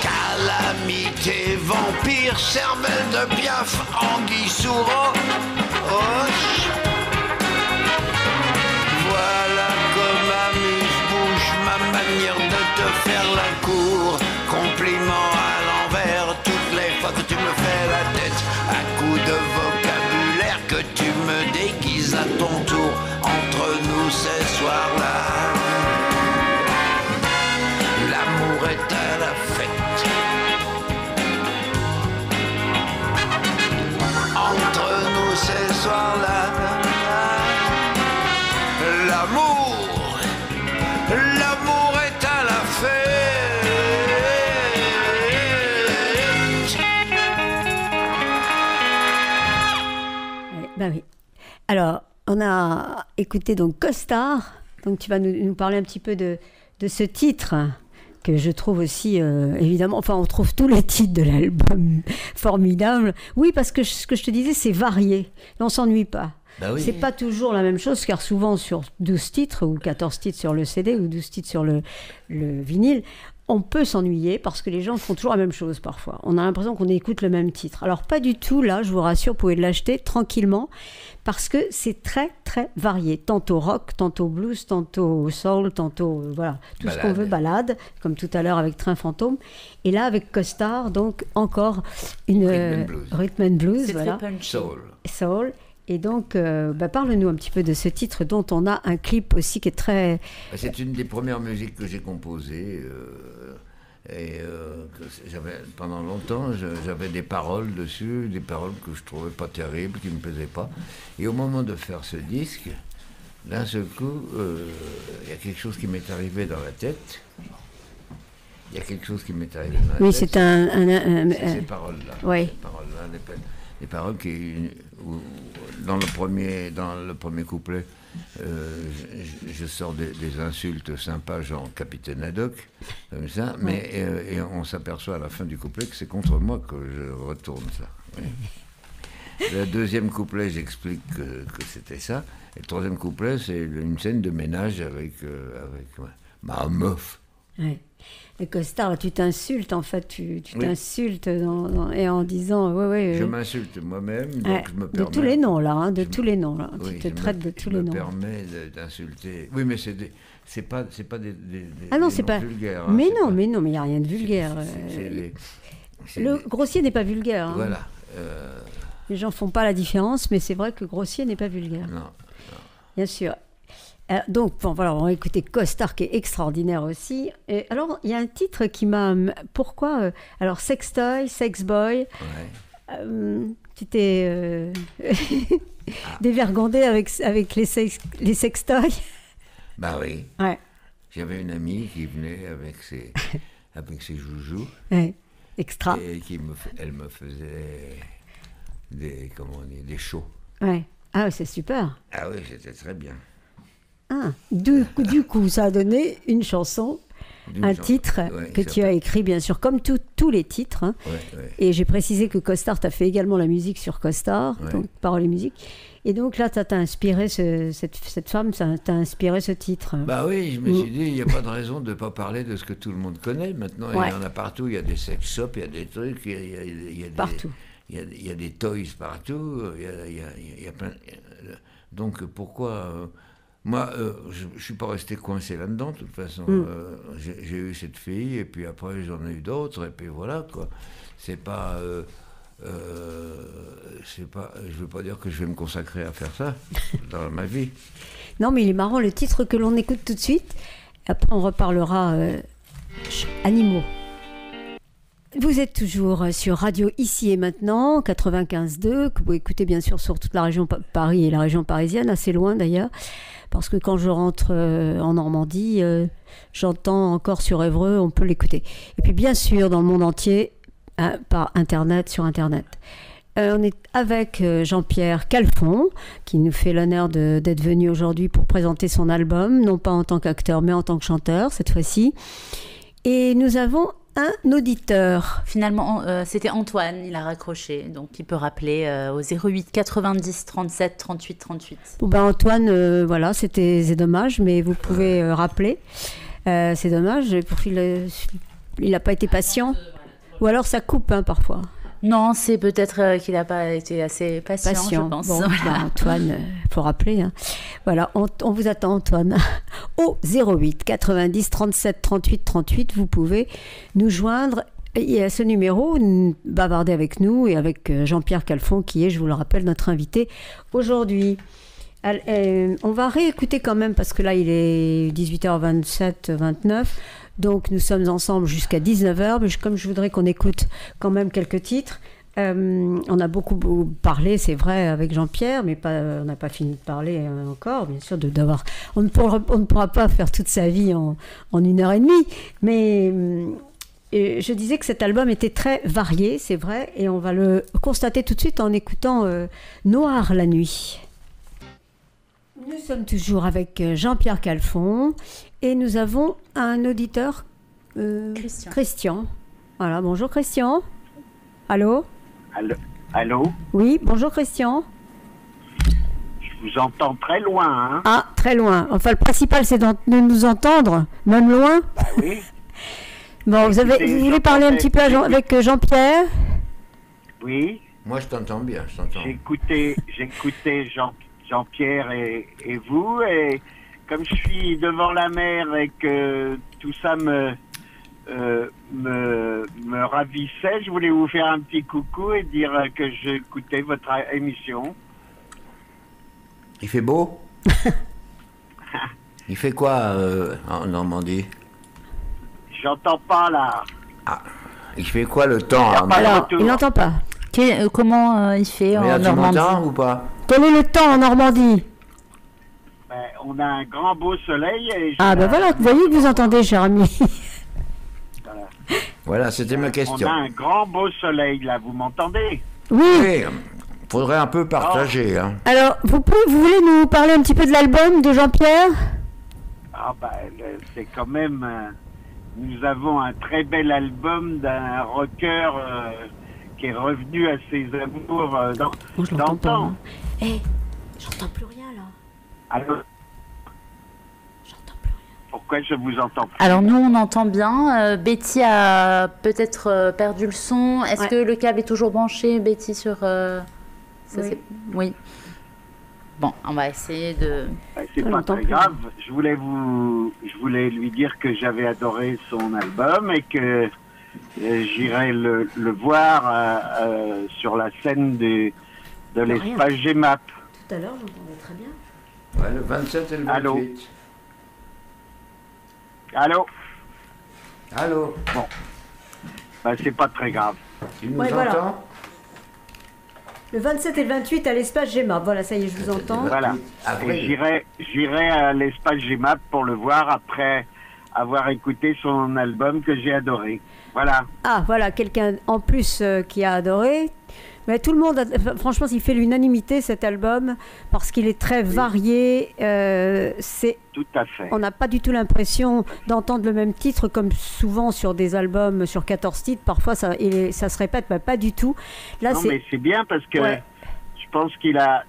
Calamité, vampire, cervelle de piaf, anguille sous roche. Voilà comme amuse-bouche ma manière de te faire la cour. Compliment à l'envers toutes les fois que tu me fais la tête. À coups de vocabulaire que tu me déguises à ton tour. Entre nous ce soir On a écouté donc Costard. Donc tu vas nous parler un petit peu de ce titre que je trouve aussi, évidemment, enfin on trouve tous les titres de l'album formidables. Oui, parce que ce que je te disais, c'est varié. On ne s'ennuie pas. Bah oui. C'est pas toujours la même chose, car souvent sur 12 titres, ou 14 titres sur le CD, ou 12 titres sur le vinyle, on peut s'ennuyer parce que les gens font toujours la même chose parfois. On a l'impression qu'on écoute le même titre. Alors pas du tout, là, je vous rassure, vous pouvez l'acheter tranquillement parce que c'est très très varié. Tantôt rock, tantôt blues, tantôt soul, tantôt voilà, tout ce qu'on veut, ballade, comme tout à l'heure avec Train Fantôme. Et là avec Costard, donc encore une rhythm and blues, c'est voilà. très punchy. Soul. Et donc, parle-nous un petit peu de ce titre dont on a un clip aussi qui est très... C'est une des premières musiques que j'ai composées. Pendant longtemps, j'avais des paroles dessus, des paroles que je trouvais pas terribles, qui me plaisaient pas. Et au moment de faire ce disque, d'un seul coup, il y a quelque chose qui m'est arrivé dans la tête. Il y a quelque chose qui m'est arrivé dans la tête. Oui, c'est ces paroles-là. Oui. Ces paroles-là, des paroles qui... Dans le premier couplet, je sors des insultes sympas, genre Capitaine Haddock, comme ça, mais et on s'aperçoit à la fin du couplet que c'est contre moi que je retourne ça. Oui. Le deuxième couplet, j'explique que c'était ça. Et le troisième couplet, c'est une scène de ménage avec ma meuf. Oui. Et Costard, là, tu t'insultes, en fait, tu t'insultes et en disant... Je m'insulte moi-même, donc je me permets... De tous les noms, là, hein, tous les noms, là. Oui, tu te traites de tous les noms. Je me permets d'insulter... Oui, mais c'est pas des ah non, c'est pas... vulgaires. Hein, mais il n'y a rien de vulgaire. Grossier n'est pas vulgaire. Hein. Voilà. Les gens ne font pas la différence, mais c'est vrai que grossier n'est pas vulgaire. Non. Bien sûr. Donc, on va écouter Costard, qui est extraordinaire aussi. Et alors, il y a un titre qui m'a... Pourquoi alors, Sextoy, Sexboy. Ouais. Tu t'es dévergondé avec les sextoys. Bah oui. Ouais. J'avais une amie qui venait avec ses joujoux. Ouais. Extra. Et elle me faisait des shows. Ouais. Ah, c'est super. Ah oui, c'était très bien. Ah, du coup, ça a donné une chanson, titre que tu as écrit, bien sûr, comme tous les titres. Hein. Ouais. Et j'ai précisé que Costard t'a fait également la musique sur Costard, donc paroles et musique. Et donc là, t'as inspiré cette femme, ça t'a inspiré ce titre. Bah oui, je me suis dit, il n'y a pas de raison de ne pas parler de ce que tout le monde connaît. Maintenant, il y en a partout, il y a des sex shops, il y a des trucs, il y a partout. Il y a des toys partout, il y a plein... Donc pourquoi... Moi, je ne suis pas resté coincé là-dedans, de toute façon. J'ai eu cette fille, et puis après, j'en ai eu d'autres, et puis voilà, quoi. Je ne veux pas dire que je vais me consacrer à faire ça dans ma vie. Non, mais il est marrant, le titre que l'on écoute tout de suite. Après, on reparlera animaux. Vous êtes toujours sur Radio Ici et Maintenant, 95.2, que vous écoutez bien sûr sur toute la région Paris et la région parisienne, assez loin d'ailleurs, parce que quand je rentre en Normandie, j'entends encore sur Évreux, on peut l'écouter. Et puis bien sûr dans le monde entier, par Internet, sur Internet. On est avec Jean-Pierre Calfon, qui nous fait l'honneur d'être venu aujourd'hui pour présenter son album, non pas en tant qu'acteur, mais en tant que chanteur, cette fois-ci. Et nous avons un auditeur. Finalement, c'était Antoine, il a raccroché, donc il peut rappeler au 08 90 37 38 38. Bon ben Antoine, voilà, c'est dommage, mais vous pouvez rappeler. C'est dommage, il n'a pas été patient. Ou alors ça coupe parfois. Non, c'est peut-être qu'il n'a pas été assez patient, je pense. Bon, voilà. Antoine, il faut rappeler. Hein. Voilà, on vous attend, Antoine. Au 08 90 37 38 38, vous pouvez nous joindre. Et à ce numéro, bavarder avec nous et avec Jean-Pierre Calfon, qui est, je vous le rappelle, notre invité aujourd'hui. On va réécouter quand même, parce que là, il est 18h27, 29. Donc nous sommes ensemble jusqu'à 19h, mais comme je voudrais qu'on écoute quand même quelques titres, on a beaucoup parlé, c'est vrai, avec Jean-Pierre, mais on n'a pas fini de parler encore, bien sûr, on ne pourra pas faire toute sa vie en 1h30, mais je disais que cet album était très varié, c'est vrai, et on va le constater tout de suite en écoutant Noir la nuit. Nous sommes toujours avec Jean-Pierre Calfon et nous avons un auditeur, Christian. Voilà, bonjour Christian. Allô? Allô? Oui, bonjour Christian. Je vous entends très loin, hein? Ah, très loin. Enfin, le principal, c'est de nous entendre, même loin. Bah oui. Bon, vous voulez parler un petit peu avec Jean-Pierre? Oui. Moi, je t'entends bien, je t'entends. J'écoutais Jean-Pierre et vous, et comme je suis devant la mer et que tout ça me ravissait, je voulais vous faire un petit coucou et dire que j'écoutais votre émission. Il fait beau? Il fait quoi en Normandie? J'entends pas là. Ah, il fait quoi le temps en Alors, il n'entend pas. Comment il fait en tu Normandie? m'entends ou pas? Quel est le temps en Normandie? Ben, on a un grand beau soleil. Et Ah ben voilà, vous voyez que vous entendez, cher ami. Voilà, c'était ma question. On a un grand beau soleil là, vous m'entendez? Oui. Oui, faudrait un peu partager. Hein. Alors, vous voulez nous parler un petit peu de l'album de Jean-Pierre? Ah ben, c'est quand même... nous avons un très bel album d'un rocker qui est revenu à ses amours dans le temps. Eh, j'entends plus rien là. Alors, J'entends plus rien. pourquoi je vous entends plus? Alors nous on entend bien. Betty a peut-être perdu le son. Est-ce Ouais. que le câble est toujours branché, Betty, sur... Oui. Oui. Bon, on va essayer de... C'est On pas l'entend très plus. grave. Je voulais lui dire que j'avais adoré son album et que j'irai le voir sur la scène de l'espace GMAP. Tout à l'heure, j'entendais très bien. Ouais, le 27 et le 28. Allô? Allô? Allô? Bon. Ben, c'est pas très grave. Tu nous Ouais, entends? voilà. Le 27 et le 28 à l'espace Gemma. Voilà, ça y est, je vous entends. Voilà. Après, Et j'irai à l'espace GMAP pour le voir après avoir écouté son album que j'ai adoré. Voilà. Ah, voilà, quelqu'un en plus qui a adoré. Mais tout le monde, franchement, il fait l'unanimité cet album parce qu'il est très varié. Tout à fait. On n'a pas du tout l'impression d'entendre le même titre comme souvent sur des albums sur 14 titres. Parfois, ça se répète, mais pas du tout. Là, Non, mais c'est bien parce que Ouais. je pense qu'il a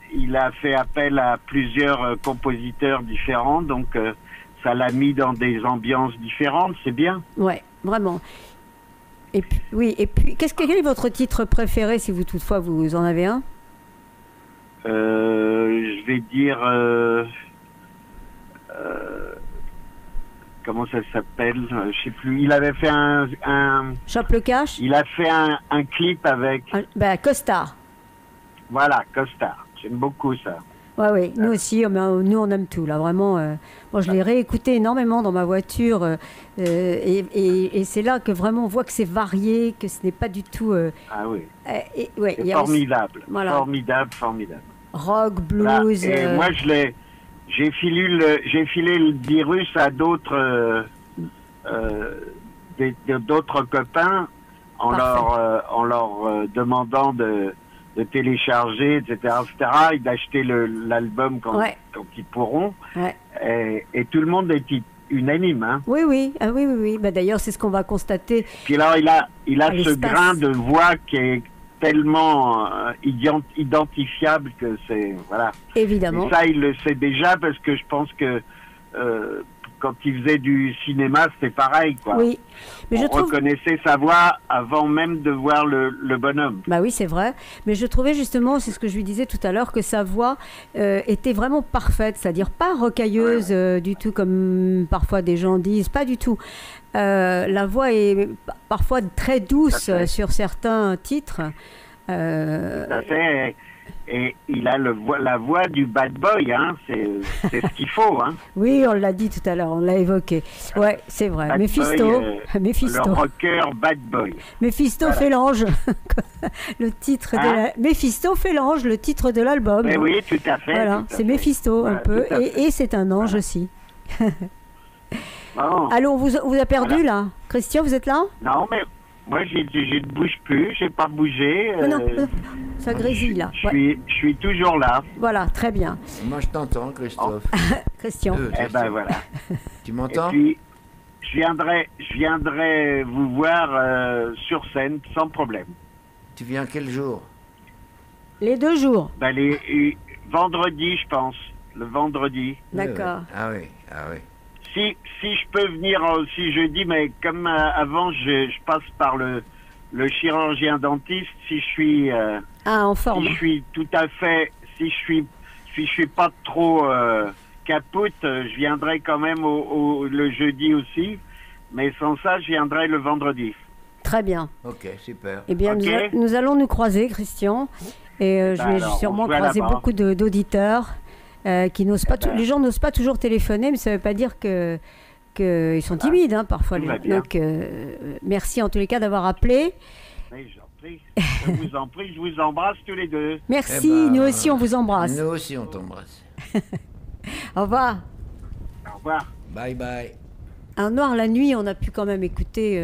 fait appel à plusieurs compositeurs différents, donc ça l'a mis dans des ambiances différentes, c'est bien. Ouais, vraiment. Et puis, oui, et puis, quel est votre titre préféré, si vous toutefois vous en avez un? Je vais dire... comment ça s'appelle? Je sais plus. Il avait fait Chope le cash? il a fait un clip avec... Costard. Voilà, Costard. J'aime beaucoup ça. Oui, nous aussi, nous on aime tout, là, vraiment. Moi, je l'ai réécouté énormément dans ma voiture, et c'est là que vraiment on voit que c'est varié, que ce n'est pas du tout... Ah oui, ouais, il c'est y a aussi formidable. Voilà. Formidable. rock, Voilà. blues... Et moi, j'ai filé le virus à d'autres d'autres copains en leur demandant de télécharger, etc., et d'acheter l'album quand ils pourront. Ouais. Et tout le monde est unanime. Hein. Oui. Bah, d'ailleurs, c'est ce qu'on va constater. Puis alors, il a ce l'espace. grain de voix qui est tellement identifiable que c'est... Voilà. Évidemment. Et ça, il le sait déjà parce que je pense que quand il faisait du cinéma, c'était pareil, quoi. Oui, mais on reconnaissait sa voix avant même de voir le bonhomme. Bah oui, c'est vrai. Mais je trouvais justement, c'est ce que je lui disais tout à l'heure, que sa voix était vraiment parfaite, c'est-à-dire pas rocailleuse du tout comme parfois des gens disent, pas du tout. La voix est parfois très douce sur certains titres. Tout à fait. Et il a la voix du bad boy, hein. C'est ce qu'il faut, hein. Oui, on l'a dit tout à l'heure, on l'a évoqué. Ouais, c'est vrai. Bad Mephisto, boy, Mephisto. Le rocker bad boy. Mephisto Voilà. fait l'ange. Le titre Mephisto fait l'ange, le titre de l'album. Mais oui, tout à fait. Voilà, tout à c'est fait. Mephisto un Voilà, peu, tout à fait. et c'est un ange aussi. Bon. Allô, on vous a perdu là? Christian, vous êtes là? Non, mais Moi, je ne bouge plus, j'ai pas bougé. Non, ça grésille là. Je suis toujours là. Voilà, très bien. Moi, je t'entends, Christophe. Christian. Eh ben voilà. Tu m'entends? Et puis, je viendrai vous voir sur scène sans problème. Tu viens quel jour? Les 2 jours. Ben, vendredi, je pense. Le vendredi. D'accord. Ah oui, ah oui. Si je peux venir aussi jeudi, mais comme avant, je passe par le chirurgien dentiste. Si je suis en forme. si je suis tout à fait, si je suis pas trop capote, je viendrai quand même le jeudi aussi. Mais sans ça, je viendrai le vendredi. Très bien. Ok, super. Eh bien, Ok. nous allons nous croiser, Christian. Et je vais alors, sûrement on se voit croiser là-bas. beaucoup d'auditeurs qui n'osent pas. ben. Les gens n'osent pas toujours téléphoner, mais ça ne veut pas dire qu'ils sont timides, hein, parfois. Tout va bien. Donc, merci en tous les cas d'avoir appelé. Mais j'en prie. Je vous en prie, je vous embrasse tous les deux. Merci, Eh ben, nous aussi, on vous embrasse. Nous aussi, on t'embrasse. Au revoir. Au revoir. Bye bye. Un noir, la nuit, on a pu quand même écouter.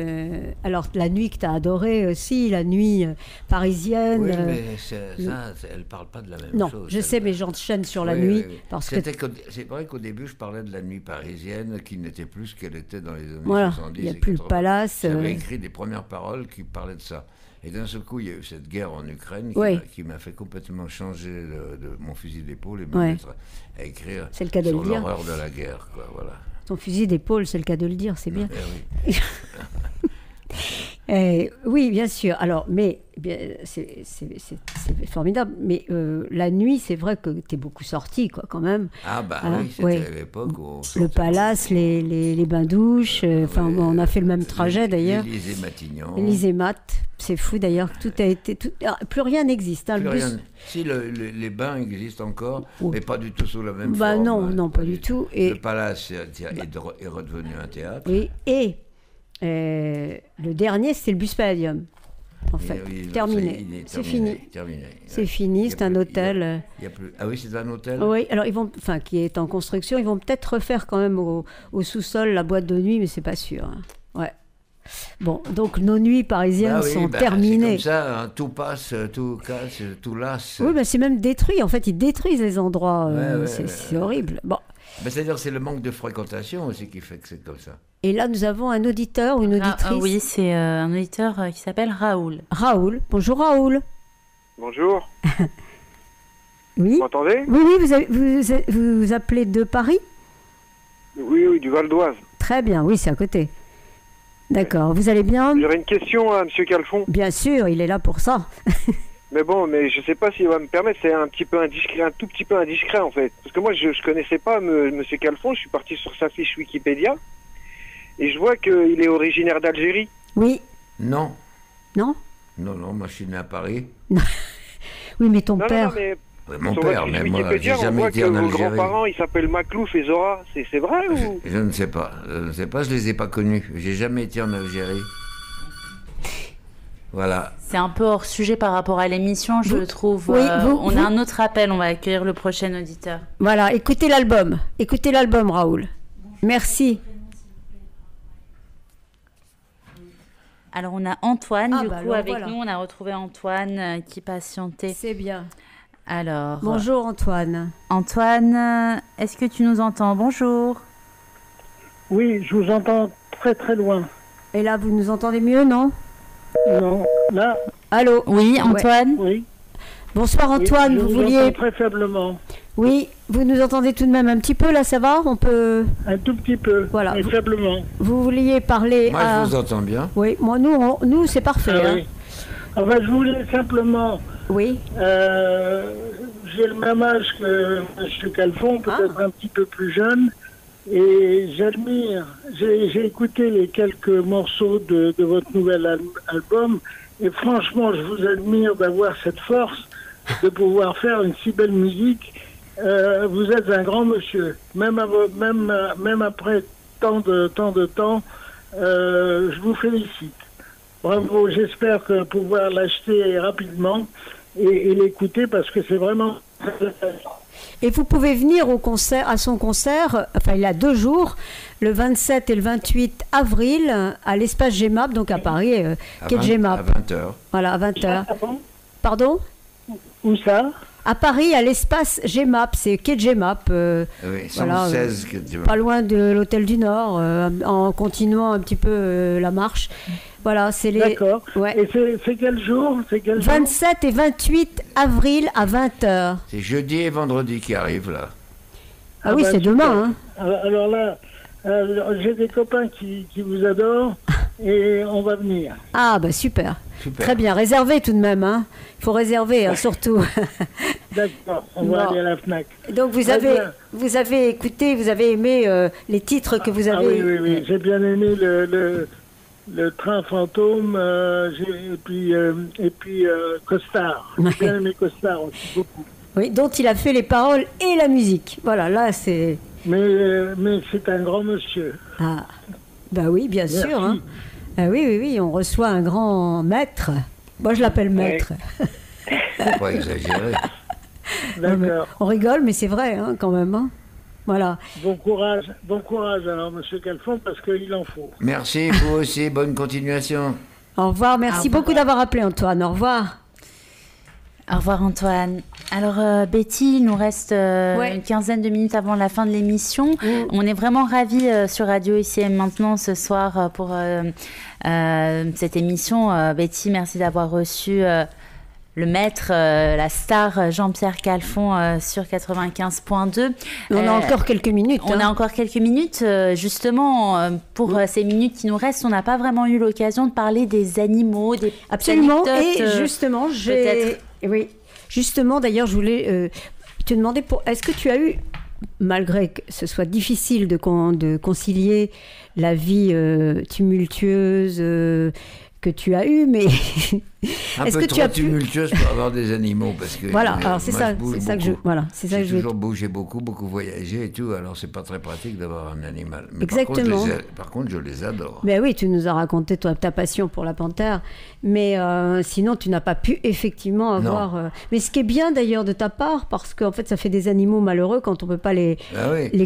Alors, la nuit que tu as adorée aussi, la nuit parisienne. Oui, mais elle parle pas de la même non, chose. je sais, mais j'enchaîne sur la Oui, nuit. oui, oui. Parce que C'est vrai qu'au début, je parlais de la nuit parisienne qui n'était plus ce qu'elle était dans les années voilà, 70. il n'y a et plus le 80. palace. J'avais écrit des premières paroles qui parlaient de ça. Et d'un seul coup, il y a eu cette guerre en Ukraine Oui. qui m'a fait complètement changer de mon fusil d'épaule et Ouais. me mettre à écrire C'est le cas de sur le dire. l'horreur de la guerre. Quoi, voilà. Ton fusil d'épaule, c'est le cas de le dire, c'est bien. Eh oui. Oui, bien sûr. Alors, mais c'est formidable. Mais la nuit, c'est vrai que tu es beaucoup sorti, quoi, quand même. Ah bah Hein, oui, c'était ouais. à l'époque où on Le sortait- palace, les bains-douches. Enfin, Ouais, on a fait le même trajet d'ailleurs. L'Élysée Matignon. L'Élysée Mat, c'est fou d'ailleurs. Tout a été. Plus rien n'existe. Hein, Plus le bus. rien. Si les bains existent encore, Oh. mais pas du tout sous la même Bah forme. non, non, pas du tout. Et Le palace est redevenu un théâtre. oui, et le dernier, c'est le bus Palladium. En fait, Oui, terminé. C'est fini. Terminé. C'est Ouais. fini, Il y a c'est un plus- hôtel. il y a plus... Ah oui, c'est un hôtel. Oui, alors enfin, qui est en construction. Ils vont peut-être refaire quand même au sous-sol la boîte de nuit, mais c'est pas sûr. Hein. Ouais. Bon, donc nos nuits parisiennes Ah oui, sont bah, terminées. C'est comme ça, hein, tout passe, tout casse, tout lasse. Oui, bah, c'est même détruit. En fait, ils détruisent les endroits. Ouais, c'est horrible. Bon. Bah, c'est-à-dire c'est le manque de fréquentation aussi qui fait que c'est comme ça. Et là, nous avons un auditeur ou une auditrice. Oui, c'est un auditeur qui s'appelle Raoul. Raoul. Bonjour Raoul. Bonjour, Oui. vous m'entendez? Oui, vous appelez de Paris? Oui, oui, du Val d'Oise. Très bien, oui, c'est à côté. D'accord, vous allez bien? J'aurais une question à M. Calfon. Bien sûr, il est là pour ça. Mais bon, mais je sais pas s'il va me permettre, c'est un petit peu indiscret, un tout petit peu indiscret en fait. Parce que moi, je connaissais pas M. Calfon, je suis parti sur sa fiche Wikipédia, et je vois qu'il est originaire d'Algérie. Oui. Non, Non? non, moi je suis né à Paris. Oui, mais ton Non, père... non, mais Ouais, mon sur père, votre fiche mais moi j'ai Wikipédia, on jamais voit été que en vos Algérie. grands-parents, ils s'appellent Maclouf et Zora. C'est vrai ou? Je ne sais pas, je les ai pas connus. J'ai jamais été en Algérie. Voilà. C'est un peu hors sujet par rapport à l'émission, je trouve. Oui, on a un autre appel, on va accueillir le prochain auditeur. Voilà, écoutez l'album. Écoutez l'album, Raoul. Merci. Alors on a Antoine, Ah, du bah coup, alors, avec voilà. nous, on a retrouvé Antoine qui patientait. C'est bien. Alors, Bonjour Antoine. Antoine, est-ce que tu nous entends? Bonjour. Oui, je vous entends très très loin. Et là, vous nous entendez mieux, non? Non, là, Allô? Oui, Antoine? oui. Bonsoir Antoine, je vous vous vouliez... entends très faiblement. Oui, vous nous entendez tout de même un petit peu, là, ça va? On peut... Un tout petit peu, Voilà. mais faiblement. Vous vouliez parler Moi à... je vous entends bien. Oui, moi, nous c'est parfait. Ah hein. oui. Enfin, je voulais simplement... Oui. J'ai le même âge que M. Calfon, peut-être un petit peu plus jeune. Et j'admire... J'ai écouté les quelques morceaux de votre nouvel album. Et franchement, je vous admire d'avoir cette force de pouvoir faire une si belle musique. Vous êtes un grand monsieur. Même après tant de temps, je vous félicite. Bravo, j'espère pouvoir l'acheter rapidement et l'écouter parce que c'est vraiment très intéressant. Et vous pouvez venir à son concert, enfin il a 2 jours, le 27 et le 28 avril, à l'espace GEMAP, donc à Paris, quai de GEMAP. À 20h. Voilà, à 20h. Ah bon? Pardon? Où ça? À Paris, à l'espace GEMAP, c'est quai de GEMAP. Oui, 116. Pas loin de l'Hôtel du Nord, en continuant un petit peu la marche. Voilà, c'est les... D'accord. Ouais. Et c'est quel jour? 27 et 28 avril à 20h. C'est jeudi et vendredi qui arrivent, là. Ah oui, c'est demain. Hein. Alors là, j'ai des copains qui vous adorent et on va venir. Ah, bah super. Très bien, réservé tout de même. Hein. Il faut réserver, hein, surtout. D'accord, on va aller à la FNAC. Donc vous avez écouté, vous avez aimé les titres que vous avez... Ah oui, j'ai bien aimé le train fantôme et puis Costard. J'ai bien aimé Costard aussi, beaucoup. Oui, dont il a fait les paroles et la musique. Voilà, là c'est... Mais c'est un grand monsieur. Ah, bah oui, bien Merci. sûr. Hein. Ah oui, on reçoit un grand maître. Moi, je l'appelle maître. Faut pas exagérer. D'accord. On rigole, mais c'est vrai, hein, quand même. Hein. Voilà. Bon courage alors, monsieur Calfon, parce qu'il en faut. Merci, vous aussi, bonne continuation. Au revoir, merci beaucoup d'avoir appelé Antoine. Au revoir. Au revoir Antoine. Alors Betty, il nous reste une quinzaine de minutes avant la fin de l'émission. On est vraiment ravis sur Radio Ici et Maintenant ce soir pour cette émission. Betty, merci d'avoir reçu le maître, la star Jean-Pierre Calfon sur 95.2. On a encore quelques minutes. On a encore quelques minutes. Justement, pour ces minutes qui nous restent, on n'a pas vraiment eu l'occasion de parler des animaux, des Absolument. anecdotes. Et justement, oui. Justement, d'ailleurs, je voulais te demander, est-ce que tu as eu, malgré que ce soit difficile de concilier la vie tumultueuse que tu as eue, mais est-ce que tu as tumultueuse pour avoir des animaux, parce que voilà, alors c'est ça que j'ai toujours bougé beaucoup voyagé et tout, alors c'est pas très pratique d'avoir un animal. Mais exactement. Par contre, je les adore. Ben oui, tu nous as raconté ta passion pour la panthère, mais sinon tu n'as pas pu effectivement avoir. Mais ce qui est bien d'ailleurs de ta part, parce qu'en fait ça fait des animaux malheureux quand on peut pas les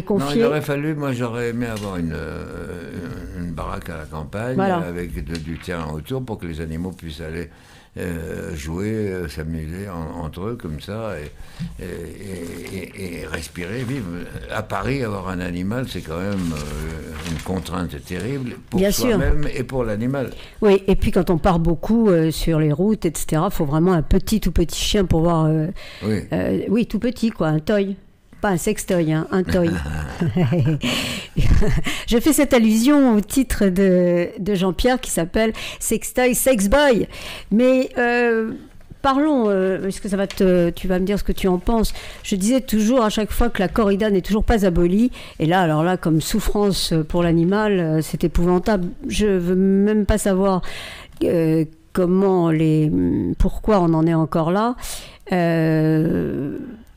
confier. Non, il aurait fallu, moi j'aurais aimé avoir une baraque à la campagne avec du terrain autour pour que les animaux puissent aller jouer, s'amuser entre eux comme ça et respirer, vivre. À Paris, avoir un animal, c'est quand même une contrainte terrible pour soi-même et pour l'animal. Oui, et puis quand on part beaucoup sur les routes, etc., il faut vraiment un tout petit chien pour voir... oui, tout petit, quoi, un toy. Pas un sextoy, hein, un toy. Je fais cette allusion au titre de Jean-Pierre qui s'appelle Sextoy, Sex Boy. Mais parlons, parce que tu vas me dire ce que tu en penses. Je disais toujours à chaque fois que la corrida n'est toujours pas abolie. Et là, alors là, comme souffrance pour l'animal, c'est épouvantable. Je veux même pas savoir pourquoi on en est encore là.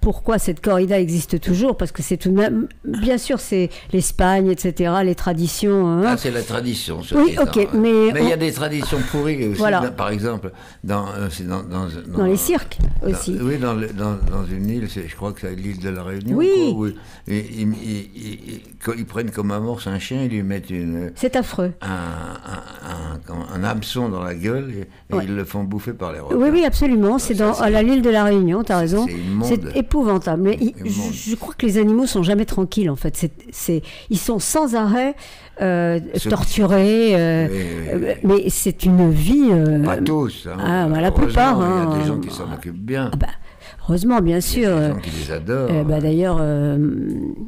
Pourquoi cette corrida existe toujours? Parce que c'est tout de même, bien sûr, c'est l'Espagne, etc., les traditions. Hein. Ah, c'est la tradition. Oui, ok, mais il y a des traditions pourries aussi. Voilà. Par exemple, dans les cirques aussi. Oui, dans une île, je crois que c'est l'île de la Réunion. Oui. Quoi, où ils prennent comme amorce un chien, ils lui mettent c'est affreux. un hameçon dans la gueule et ils le font bouffer par les requins. Oui, absolument. C'est à l'île de la Réunion, tu as raison. C'est immonde. C'est épouvantable. Mais je crois que les animaux sont jamais tranquilles, en fait. Ils sont sans arrêt torturés. Mais c'est une vie... Pas tous. Hein. La plupart. Il y a des gens qui s'en occupent bien. Heureusement, bien sûr. Il y a des gens qui les adorent. D'ailleurs,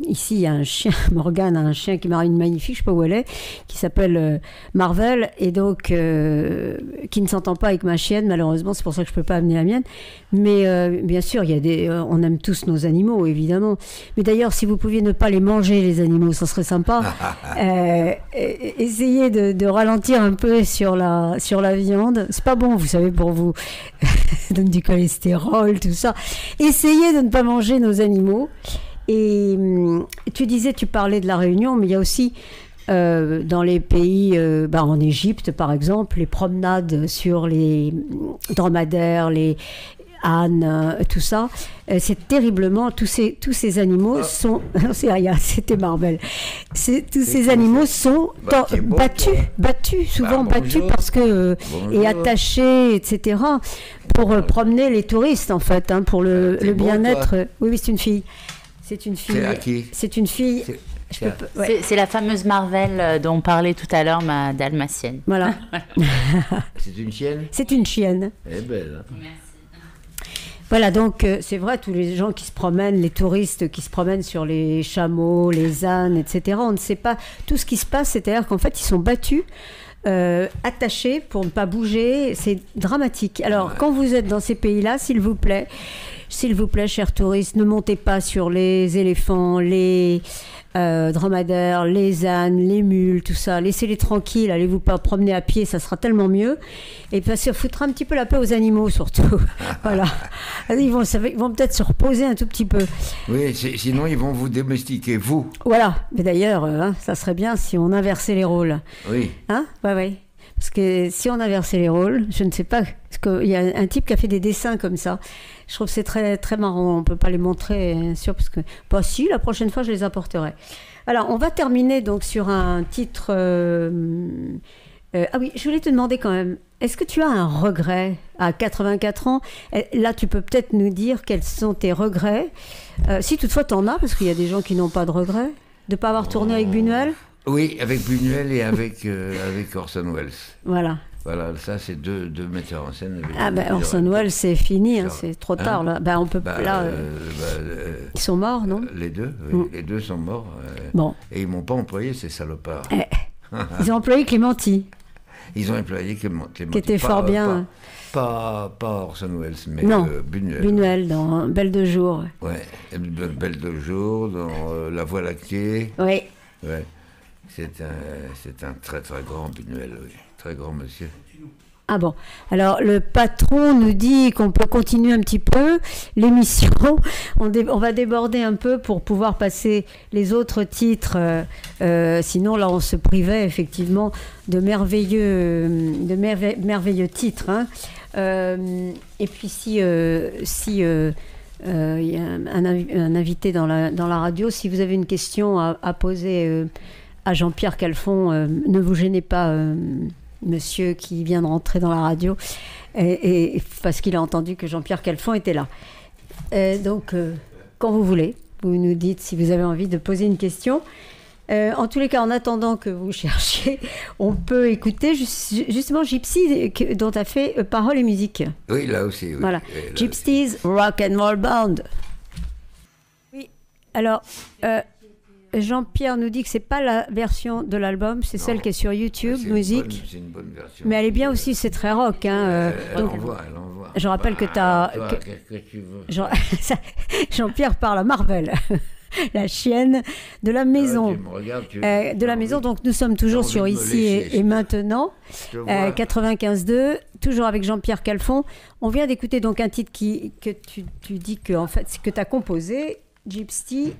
ici, il y a un chien, Morgane a un chien qui m'a une magnifique, je ne sais pas où elle est, qui s'appelle Marvel, et donc qui ne s'entend pas avec ma chienne, malheureusement, c'est pour ça que je ne peux pas amener la mienne. Mais bien sûr, on aime tous nos animaux, évidemment. Mais d'ailleurs, si vous pouviez ne pas les manger, les animaux, ça serait sympa. Essayez de ralentir un peu sur la viande. C'est pas bon, vous savez, pour vous. Ça donne du cholestérol, tout ça. Essayez de ne pas manger nos animaux. Et tu parlais de la Réunion, mais il y a aussi dans les pays, en Égypte par exemple, les promenades sur les dromadaires, ânes, tout ça. C'est terriblement, tous ces animaux sont... Non, c'est rien, c'était Marvel. Tous ces animaux sont battus, souvent battus parce que... et attachés, etc. pour promener les touristes, en fait, hein, pour le bien-être. Oui, c'est une fille. C'est une fille. C'est à qui ? C'est une fille... C'est la fameuse Marvel dont on parlait tout à l'heure, ma dalmatienne. Voilà. C'est une chienne ? C'est une chienne. Elle est belle. Hein. Merci. Voilà, donc c'est vrai, tous les gens qui se promènent, les touristes qui se promènent sur les chameaux, les ânes, etc., on ne sait pas tout ce qui se passe, c'est-à-dire qu'en fait, ils sont battus, attachés pour ne pas bouger, c'est dramatique. Alors, quand vous êtes dans ces pays-là, s'il vous plaît, chers touristes, ne montez pas sur les éléphants, les... dromadaires, les ânes, les mules, tout ça, laissez-les tranquilles, allez-vous pas promener à pied, ça sera tellement mieux, et puis ça foutra un petit peu la paix aux animaux surtout. Voilà, ils vont peut-être se reposer un tout petit peu. Oui, sinon ils vont vous domestiquer, vous. Voilà, mais d'ailleurs, ça serait bien si on inversait les rôles. Oui. Hein ? Ouais. Parce que si on inversait les rôles, je ne sais pas, parce qu'il y a un type qui a fait des dessins comme ça. Je trouve que c'est très, très marrant. On ne peut pas les montrer, bien sûr, parce que... Bah si, la prochaine fois, je les apporterai. Alors, on va terminer donc sur un titre... Ah oui, je voulais te demander quand même, est-ce que tu as un regret à 84 ans ? Là, tu peux peut-être nous dire quels sont tes regrets. Si toutefois tu en as, parce qu'il y a des gens qui n'ont pas de regrets, de ne pas avoir tourné avec Buñuel ? Oui, avec Buñuel et avec Orson Welles. Voilà. Voilà, ça c'est deux metteurs en scène. Ah ben Orson Welles, c'est fini, hein, c'est trop tard là. Ben on peut ils sont morts, non ? Les deux, oui. Les deux sont morts. Bon. Et ils m'ont pas employé ces salopards. Ils ont employé Clémenti. Ils ont employé Clémenti. Qui était fort bien. Pas Orson Welles, mais Buñuel. Buñuel dans Belle de jour. Ouais, Belle de jour, dans La Voie lactée. Oui. Ouais. C'est un très très grand Buñuel, oui. Très grand monsieur. Ah bon, alors le patron nous dit qu'on peut continuer un petit peu l'émission, on va déborder un peu pour pouvoir passer les autres titres, sinon là on se privait effectivement de merveilleux titres. Hein. Et puis si y a un invité dans la radio, si vous avez une question à poser à Jean-Pierre Calfon, ne vous gênez pas, monsieur qui vient de rentrer dans la radio, et parce qu'il a entendu que Jean-Pierre Calfon était là. Donc, quand vous voulez, vous nous dites si vous avez envie de poser une question. En tous les cas, en attendant que vous cherchiez, on peut écouter justement Gypsy, dont tu as fait paroles et musique. Oui, là aussi. Oui. Voilà. Oui, Gypsy's Rock and Roll Band. Oui, alors... Jean-Pierre nous dit que c'est pas la version de l'album, c'est celle qui est sur YouTube, musique. C'est une bonne version. Mais elle est bien aussi, c'est très rock. Hein, elle envoie. Je rappelle que tu as... Qu'est-ce que tu veux ? Jean-Pierre parle à Marvel, la chienne de la maison. De la maison, donc nous sommes toujours sur Ici et Maintenant, 95.2, toujours avec Jean-Pierre Calfon. On vient d'écouter donc un titre que tu dis que en fait, que tu as composé, Gypsy.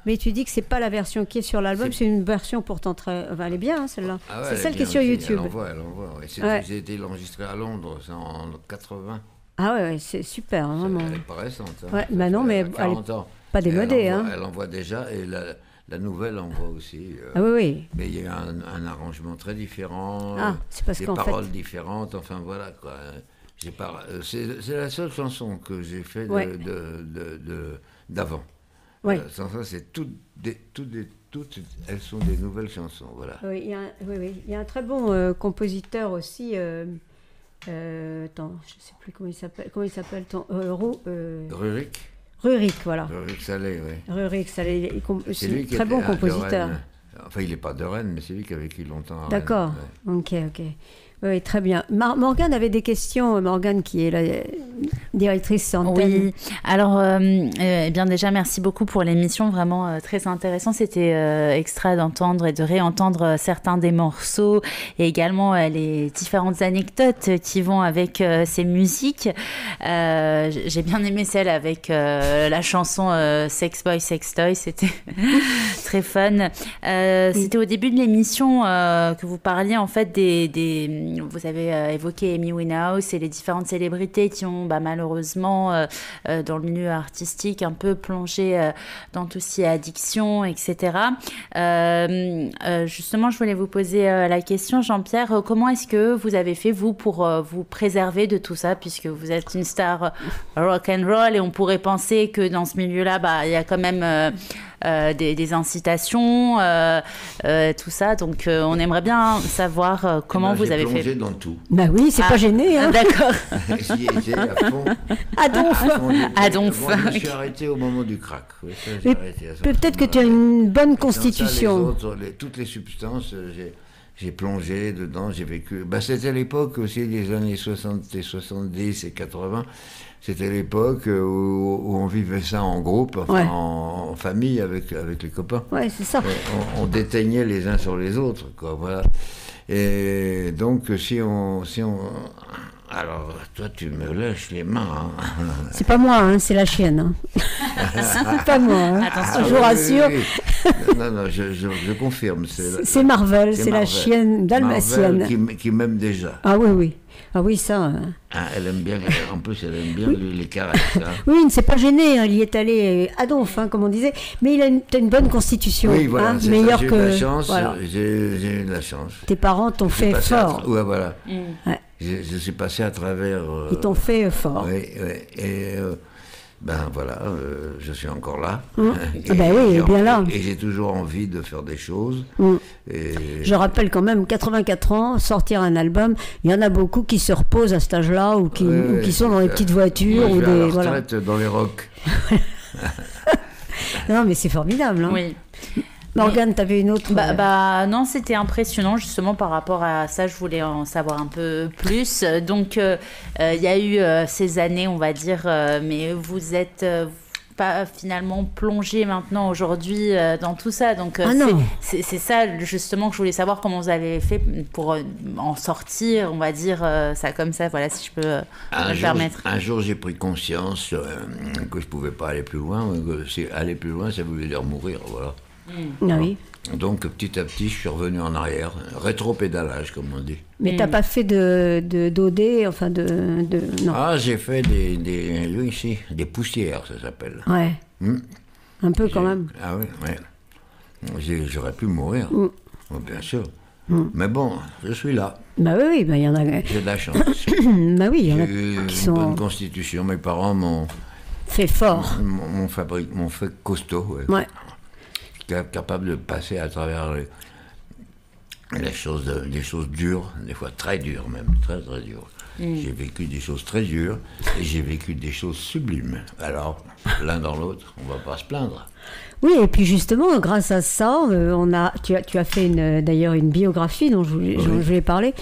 Mais tu dis que c'est pas la version qui est sur l'album, c'est une version pourtant très... Enfin, elle est bien, hein, celle-là. Ah ouais, c'est celle qui est sur YouTube. Elle envoie. Ouais. J'ai été enregistré à Londres, c'est en 80. Ah ouais, c'est super, vraiment. Elle n'est pas récente. Hein. Ouais, bah non, mais elle n'est pas démodée. Elle envoie déjà, et la nouvelle envoie aussi. Ah oui. Mais il y a un arrangement très différent, c'est parce des paroles différentes, enfin voilà quoi. C'est la seule chanson que j'ai faite d'avant. Oui. Sans ça, c'est toutes, elles sont des nouvelles chansons, voilà. Oui, il y a un très bon compositeur aussi. Attends, je ne sais plus comment il s'appelle. Rurik, voilà. Rurik Salé, oui. Rurik Salé, c'est un très bon compositeur. Enfin, il n'est pas de Rennes, mais c'est lui qui a vécu longtemps à D'accord, Rennes. Ok. Oui, très bien. Morgane avait des questions. Morgane, qui est la directrice antenne. Oui, alors, bien déjà, merci beaucoup pour l'émission, vraiment très intéressant. C'était extra d'entendre et de réentendre certains des morceaux et également les différentes anecdotes qui vont avec ces musiques. J'ai bien aimé celle avec la chanson Sex Boy, Sex Toy, c'était très fun. C'était au début de l'émission que vous parliez en fait vous avez évoqué Amy Winehouse et les différentes célébrités qui ont malheureusement, dans le milieu artistique, un peu plongé dans tout ce qui est addiction, etc. Justement, je voulais vous poser la question, Jean-Pierre, comment est-ce que vous avez fait, vous, pour vous préserver de tout ça, puisque vous êtes une star rock and roll, et on pourrait penser que dans ce milieu-là, il y a quand même des incitations, tout ça. Donc, on aimerait bien savoir comment vous avez fait. J'ai plongé dans tout. Bah oui, c'est pas gêné. Hein. D'accord. J'y étais à fond. À donf. Je me suis arrêté au moment du crack. Oui, ça, j'ai arrêté à ce peut-être que moment-là. tu as une bonne constitution. Toutes les substances, j'ai plongé dedans, j'ai vécu. C'était l'époque aussi des années 60 et 70 et 80. C'était l'époque où on vivait ça en groupe, en famille, avec les copains. Ouais, c'est ça. On déteignait les uns sur les autres, quoi, voilà. Et donc, si on... Alors, toi, tu me lâches les mains. Hein. C'est pas moi, hein, c'est la chienne. Hein. C'est pas moi. Hein. Attention. Je vous rassure. Oui. Non, je confirme. C'est Marvel, c'est la chienne dalmatienne. Marvel qui m'aime déjà. Ah oui. Ah oui, ça... Elle aime bien, en plus, elle aime bien les caresses. Hein. Oui, il ne s'est pas gêné, hein, il y est allé à donf, comme on disait, mais il a une bonne constitution. Oui, voilà, hein, meilleure j'ai eu que... de la chance, voilà. j'ai eu de la chance. Tes parents t'ont fait fort. Ouais, voilà. Ouais. Je suis passé à travers... Ils t'ont fait fort. Oui, et... voilà, je suis encore là. Ben oui, bien là. Et j'ai toujours envie de faire des choses. Et... Je rappelle quand même, 84 ans, sortir un album, il y en a beaucoup qui se reposent à cet âge-là ou qui sont dans les petites voitures. Moi, ou je vais à la voilà. retraite dans les rocs. Non, mais c'est formidable. Hein. Oui. Morgane, tu avais une autre... Non, c'était impressionnant justement par rapport à ça, je voulais en savoir un peu plus. Donc, il y a eu ces années, on va dire, mais vous êtes pas finalement plongé maintenant aujourd'hui dans tout ça. Donc, c'est ça justement que je voulais savoir comment vous avez fait pour en sortir, on va dire ça comme ça, voilà, si je peux me permettre. Un jour, j'ai pris conscience que je pouvais pas aller plus loin. Aller plus loin, ça voulait dire mourir, voilà. Oui. Donc petit à petit, je suis revenu en arrière, rétro-pédalage comme on dit. Mais t'as pas fait d'OD, enfin non. Ah, j'ai fait des poussières, ça s'appelle. Ouais. Un peu quand même. Ah oui, ouais. J'aurais pu mourir, bien sûr. Mais bon, je suis là. Bah oui, il y en a. J'ai de la chance. Bah oui, il y en a qui sont. Bonne constitution. Mes parents m'ont fait fort. M'ont fait costaud. Ouais. Capable de passer à travers des choses dures, des fois très dures même, très très dures. J'ai vécu des choses très dures et j'ai vécu des choses sublimes. Alors, l'un dans l'autre, on ne va pas se plaindre. Oui, et puis justement, grâce à ça, tu as fait d'ailleurs une biographie dont je voulais parler.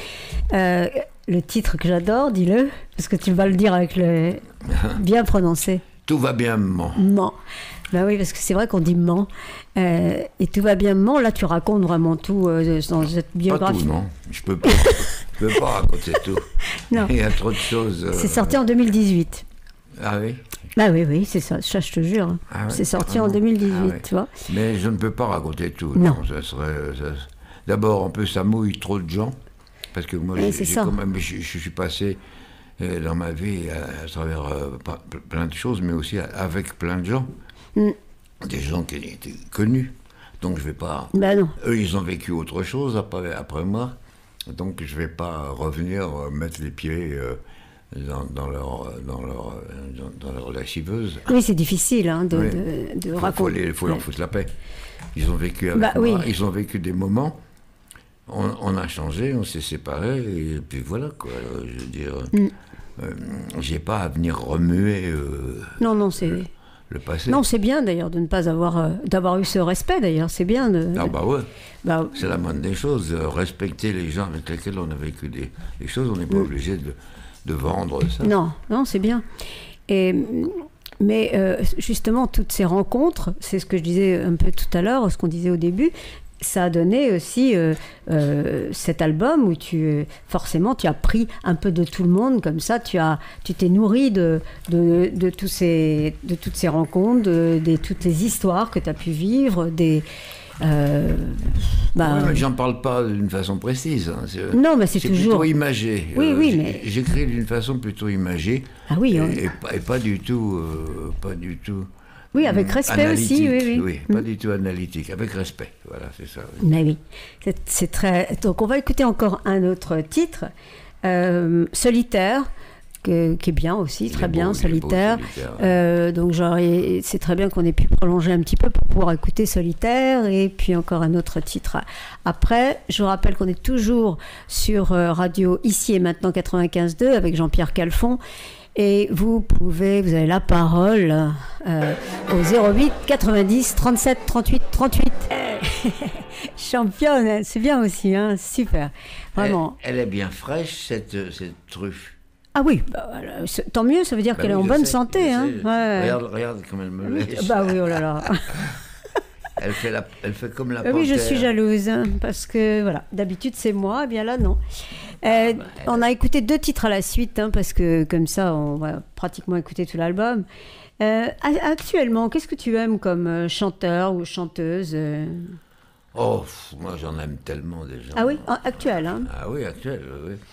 Le titre que j'adore, dis-le, parce que tu vas le dire avec le bien prononcé. Tout va bien, maman. Maman. Ben oui, parce que c'est vrai qu'on dit maman. Et tout va bien, maman. Là, tu racontes vraiment tout dans cette biographie. Pas tout, non. Je peux pas raconter tout. Non. Il y a trop de choses. C'est sorti en 2018. Ah oui. Bah oui, c'est ça, je te jure. Ah ouais, c'est sorti en 2018, ouais. Tu vois. Mais je ne peux pas raconter tout. Non. D'abord, en plus, ça mouille trop de gens. Parce que moi, je suis passé dans ma vie à travers plein de choses, mais aussi avec plein de gens. Des gens qui étaient connus. Donc, je ne vais pas... Bah non. Eux, ils ont vécu autre chose après moi. Donc, je ne vais pas revenir mettre les pieds... Dans leur lessiveuse. Oui, c'est difficile de raconter. Il faut leur foutre la paix. Ils ont vécu avec moi, ils ont vécu des moments, on a changé, on s'est séparés, et puis voilà, quoi. Je veux dire, j'ai pas à venir remuer le passé. Non, c'est bien d'ailleurs de ne pas d'avoir eu ce respect, d'ailleurs, c'est bien. Ah bah ouais, c'est la moindre des choses, respecter les gens avec lesquels on a vécu des choses, on n'est pas obligé de vendre ça. Non, c'est bien. Mais justement, toutes ces rencontres, c'est ce que je disais un peu tout à l'heure, ce qu'on disait au début, ça a donné aussi cet album où forcément tu as pris un peu de tout le monde, comme ça tu t'es nourri de toutes ces rencontres, de toutes les histoires que tu as pu vivre, J'en parle pas d'une façon précise. Hein. Non, mais c'est toujours plutôt imagé. Oui, mais j'écris d'une façon plutôt imagée. Ah oui. Et pas du tout. Oui, avec respect aussi. Oui, pas du tout analytique, avec respect. Voilà, c'est ça. Oui. Mais oui, c'est très. Donc, on va écouter encore un autre titre, Solitaire. Qui est bien aussi, très bien, Solitaire. Donc c'est très bien qu'on ait pu prolonger un petit peu pour pouvoir écouter Solitaire, et puis encore un autre titre après. Je vous rappelle qu'on est toujours sur Radio Ici et Maintenant 95.2 avec Jean-Pierre Calfon, et vous avez la parole au 08 90 37 38 38. Championne, c'est bien aussi, hein, super, vraiment. Elle est bien fraîche, cette truffe. Ah oui, tant mieux, ça veut dire qu'elle est en bonne santé. Hein. Ouais. Regarde comme elle me lèche. Bah oui, oh là là. Elle fait comme la panthère. Oui, je suis jalouse, hein, parce que voilà, d'habitude c'est moi, et bien là non. On a écouté 2 titres à la suite, hein, parce que comme ça on va pratiquement écouter tout l'album. Actuellement, qu'est-ce que tu aimes comme chanteur ou chanteuse Oh, moi j'en aime tellement déjà. Ah oui, actuel, hein. Ah oui, actuel,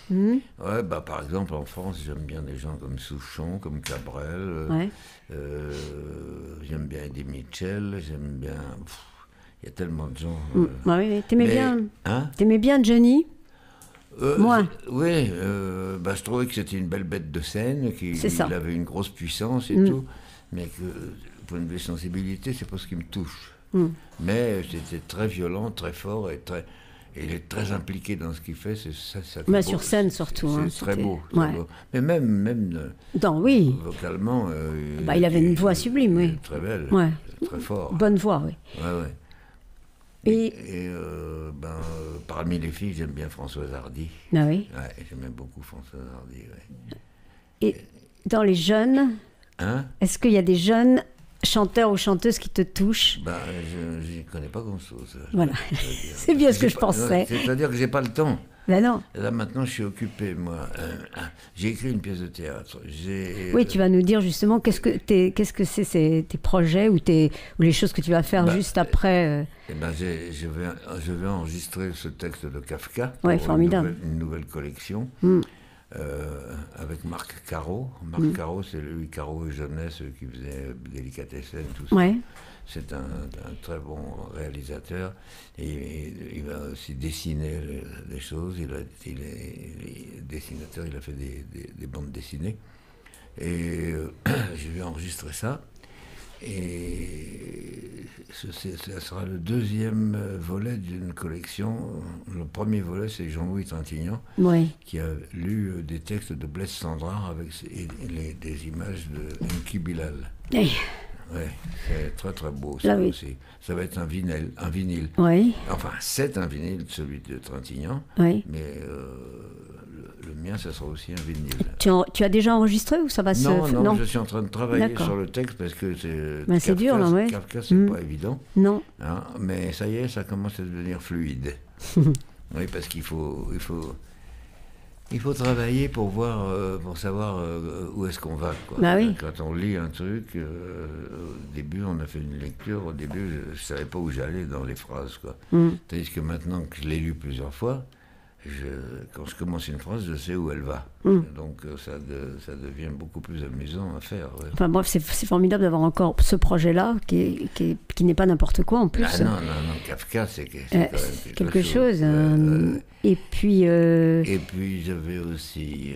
oui. Ouais, par exemple en France, j'aime bien des gens comme Souchon, comme Cabrel. J'aime bien Eddie Mitchell, j'aime bien. Il y a tellement de gens. Oui, t'aimais bien Johnny Moi. Oui, je trouvais que c'était une belle bête de scène, qu'il avait une grosse puissance et tout, mais que, du point de vue sensibilité, c'est pas ce qui me touche. Mais c'était très violent, très fort, et il est très impliqué dans ce qu'il fait. C'est ça sur scène surtout. C'est très beau. Mais même vocalement. Il avait une voix sublime, oui. Très belle, très fort. Bonne voix, oui. Et parmi les filles, j'aime bien Françoise Hardy. Ah oui. J'aimais beaucoup Françoise Hardy. Et dans les jeunes, est-ce qu'il y a des jeunes chanteurs ou chanteuses qui te touchent? Je ne connais pas grand-chose. Voilà, c'est bien ce que je pensais. C'est-à-dire que je n'ai pas le temps. Non. Là, maintenant, je suis occupé, moi. J'ai écrit une pièce de théâtre. Oui, tu vas nous dire justement qu'est-ce que c'est tes projets ou les choses que tu vas faire juste après. Je vais enregistrer ce texte de Kafka pour formidable. Une nouvelle collection. Avec Marc Caro. Marc Caro, c'est lui, Caro et Jeunesse, qui faisait Délicatessen, tout ça. Ouais. C'est un très bon réalisateur. Et il va aussi dessiner des choses. Il est dessinateur, il a fait des bandes dessinées. Et je vais enregistrer ça. Et ça sera le 2e volet d'une collection. Le premier volet, c'est Jean-Louis Trintignant, qui a lu des textes de Blaise Cendrars avec des images de Enki Bilal. Ouais, c'est très très beau ça aussi. Ça va être un vinyle. Oui. Enfin, c'est un vinyle, celui de Trintignant, mais le mien, ça sera aussi un vinyle. Tu as déjà enregistré ou ça va Non, je suis en train de travailler sur le texte parce que c'est dur, là, ouais. Kafka, c'est pas évident. Non. Hein, mais ça y est, ça commence à devenir fluide. Oui, parce qu'il faut travailler pour voir, pour savoir où est-ce qu'on va, quoi. Oui. Quand on lit un truc, au début, on a fait une lecture. Au début, je savais pas où j'allais dans les phrases, quoi. Tandis que maintenant que je l'ai lu plusieurs fois, quand je commence une phrase, je sais où elle va. Donc ça devient beaucoup plus amusant à faire. Ouais. Enfin bref, c'est formidable d'avoir encore ce projet-là qui n'est pas n'importe quoi en plus. Non, Kafka, c'est quand même quelque chose. Et puis j'avais aussi...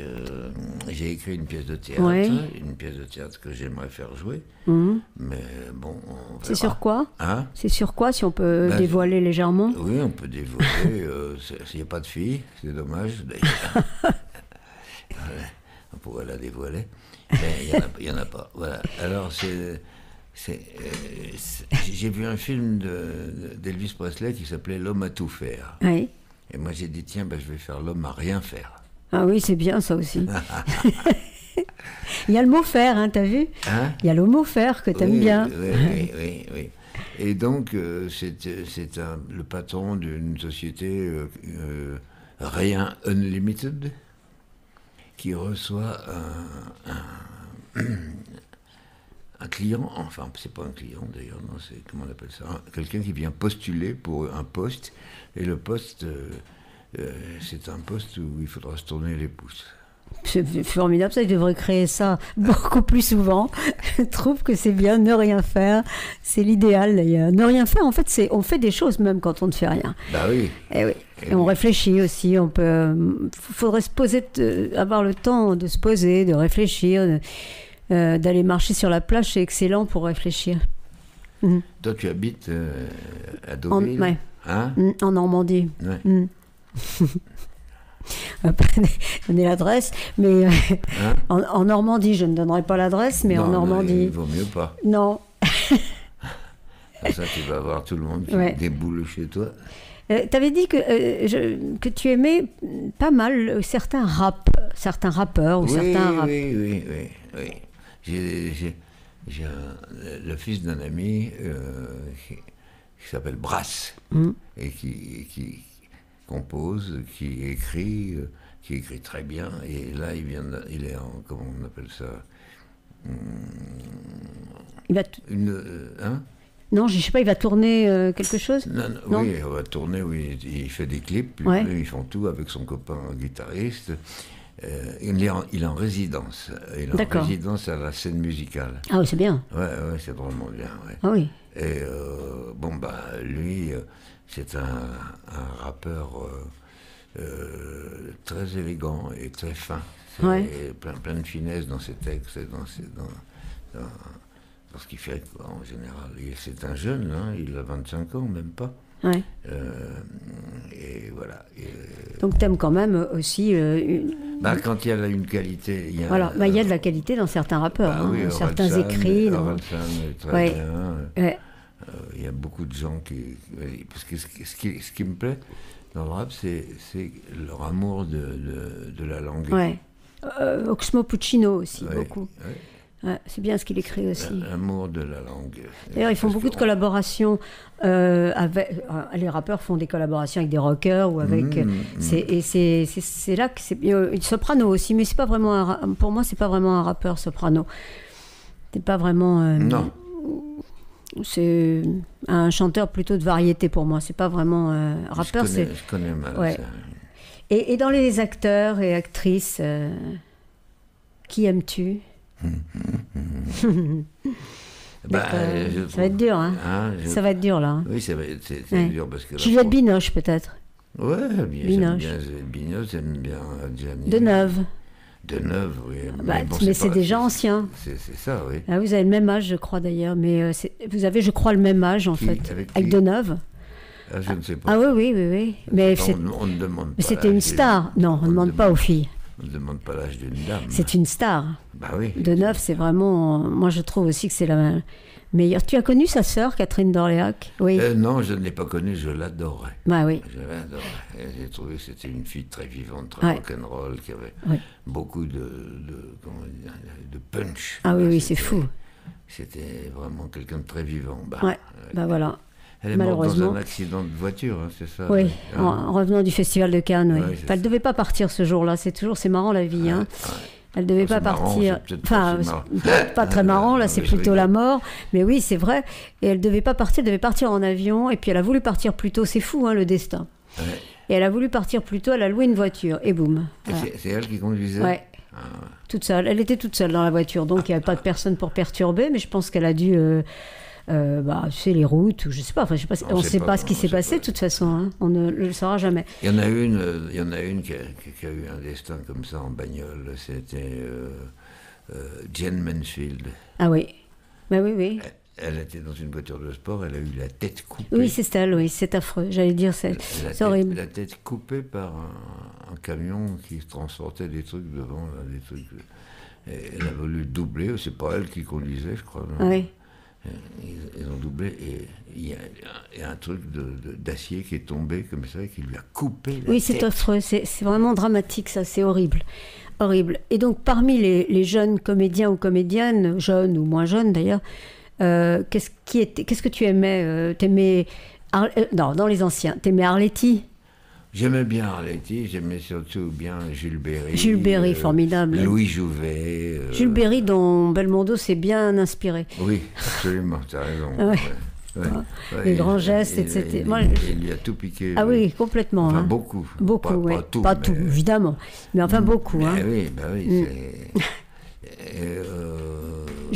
j'ai écrit une pièce de théâtre, que j'aimerais faire jouer. Mais bon, on verra. C'est sur quoi C'est sur quoi, si on peut dévoiler légèrement? Oui, on peut dévoiler. S'il n'y a pas de fille, c'est dommage d'ailleurs. On pourrait la dévoiler. Mais il n'y en a pas. Voilà. Alors, j'ai vu un film d'Elvis Presley qui s'appelait L'homme à tout faire. Oui. Et moi, j'ai dit, tiens, je vais faire l'homme à rien faire. Ah oui, c'est bien ça aussi. Il y a le mot faire, hein, t'as vu? Il y a le mot faire que t'aimes bien. Oui. Et donc, c'est le patron d'une société Rien Unlimited qui reçoit un client, enfin, c'est pas un client d'ailleurs, non, c'est, comment on appelle ça, quelqu'un qui vient postuler pour un poste, et le poste, c'est un poste où il faudra se tourner les pouces. C'est formidable, ça, il devrait créer ça beaucoup plus souvent. Je trouve que c'est bien, ne rien faire, c'est l'idéal d'ailleurs. Ne rien faire, en fait, on fait des choses même quand on ne fait rien. Bah oui. Et oui. Et on réfléchit aussi, faudrait se poser, avoir le temps de se poser, de réfléchir, d'aller marcher sur la plage, c'est excellent pour réfléchir. Toi, tu habites à Deauville, ouais. Hein en Normandie. Ouais. Donner l'adresse, mais Hein en Normandie, je ne donnerai pas l'adresse, mais non, en Normandie. Il vaut mieux pas. Non. Comme ça, tu vas avoir tout le monde qui déboule chez toi. Tu avais dit que tu aimais pas mal certains rappeurs ou certains rap. Oui. J'ai le fils d'un ami qui s'appelle Brass et qui compose, qui écrit très bien. Et là, il est en, comment on appelle ça, Non, je sais pas, il va tourner quelque chose. Non. Oui, il va tourner, oui. Il fait des clips, ils font tout avec son copain guitariste. Il est en résidence. Il est en résidence à la scène musicale. Ah oui, c'est bien. Ouais, c'est drôlement bien. Ouais. Ah oui. Et lui, c'est un rappeur très élégant et très fin. Plein de finesse dans ses textes et dans ce qu'il fait, quoi, en général. C'est un jeune, il a 25 ans, même pas. Ouais. Et voilà. Donc t'aimes quand même aussi... quand il y a une qualité... Il y a de la qualité dans certains rappeurs, certains écrits. Orelsan est très bien. Il y a beaucoup de gens qui... Parce que ce qui me plaît dans le rap, c'est leur amour de la langue. Ouais. Oxmo Puccino aussi, beaucoup. Ouais. Ouais, c'est bien ce qu'il écrit aussi. L'amour de la langue. D'ailleurs, ils font beaucoup de collaborations avec... les rappeurs font des collaborations avec des rockers ou avec... C'est là que c'est... Soprano aussi, mais c'est pas vraiment pour moi, c'est pas vraiment un rappeur, Soprano. C'est pas vraiment... non. C'est un chanteur plutôt de variété pour moi. C'est pas vraiment rappeur. Je connais mal ça. Et dans les acteurs et actrices, qui aimes-tu? Ça va être dur, ça va être dur là. Oui, c'est dur parce que... Juliette Binoche peut-être. Ouais, Binoche. J'aime bien Gianni. Deneuve, oui. Mais c'est déjà ancien. C'est ça, oui. Ah, vous avez le même âge, je crois d'ailleurs. Mais vous avez, je crois, le même âge en fait. Avec Deneuve. Ah, je ne sais pas. Ah oui. Mais on ne demande pas. C'était une star. Non, on ne demande pas aux filles. On ne demande pas l'âge d'une dame. C'est une star. Bah oui. Deneuve, c'est vraiment... Moi, je trouve aussi que c'est la meilleure. Tu as connu sa sœur, Catherine d'Orléac? Oui. Non, je ne l'ai pas connue, je l'adorais. Bah oui. Je l'adorais. J'ai trouvé que c'était une fille très vivante, très rock'n'roll, qui avait beaucoup de punch. Ah oui, c'est fou. C'était vraiment quelqu'un de très vivant. Voilà. Elle est morte dans un accident de voiture, c'est ça? Oui, en revenant du Festival de Cannes. Oui. Elle ne devait pas partir ce jour-là. C'est marrant la vie. Elle ne devait pas partir. Pas très marrant, là, c'est plutôt la mort. Mais oui, c'est vrai. Et elle ne devait pas partir, elle devait partir en avion. Et puis elle a voulu partir plus tôt. C'est fou, le destin. Ouais. Et elle a voulu partir plus tôt, elle a loué une voiture. Et boum. Voilà. C'est elle qui conduisait? Oui. Toute seule. Elle était toute seule dans la voiture. Donc il n'y avait pas de personne pour perturber. Mais je pense qu'elle a dû. C'est les routes, je sais pas. Enfin, on ne sait pas ce qui s'est passé de toute façon. On ne le saura jamais. Il y en a une qui a eu un destin comme ça en bagnole. C'était Jane Mansfield. Ah oui. Oui. Elle était dans une voiture de sport. Elle a eu la tête coupée. Oui, c'est elle. Oui, c'est affreux. J'allais dire, c'est horrible. La tête coupée par un camion qui transportait des trucs devant, des trucs. Et elle a voulu doubler. C'est pas elle qui conduisait, je crois. Non? Oui. Ils ont doublé et il y a un truc d'acier qui est tombé comme ça et qui lui a coupé la tête. Oui, c'est affreux, c'est vraiment dramatique ça, c'est horrible. Et donc parmi les jeunes comédiens ou comédiennes, jeunes ou moins jeunes d'ailleurs, qu'est-ce que tu aimais? Dans les anciens, t'aimais Arletty? J'aimais bien Arletty, j'aimais surtout bien Jules Berry. Jules Berry, formidable. Louis Jouvet. Jules Berry, dont Belmondo s'est bien inspiré. Oui, absolument, tu as raison. Ouais. Ouais. Les grands gestes, etc. Il lui a tout piqué. Ah oui, complètement. Enfin, hein. beaucoup. Beaucoup, oui. Pas tout, mais... évidemment. Mais enfin, beaucoup. Hein. Oui,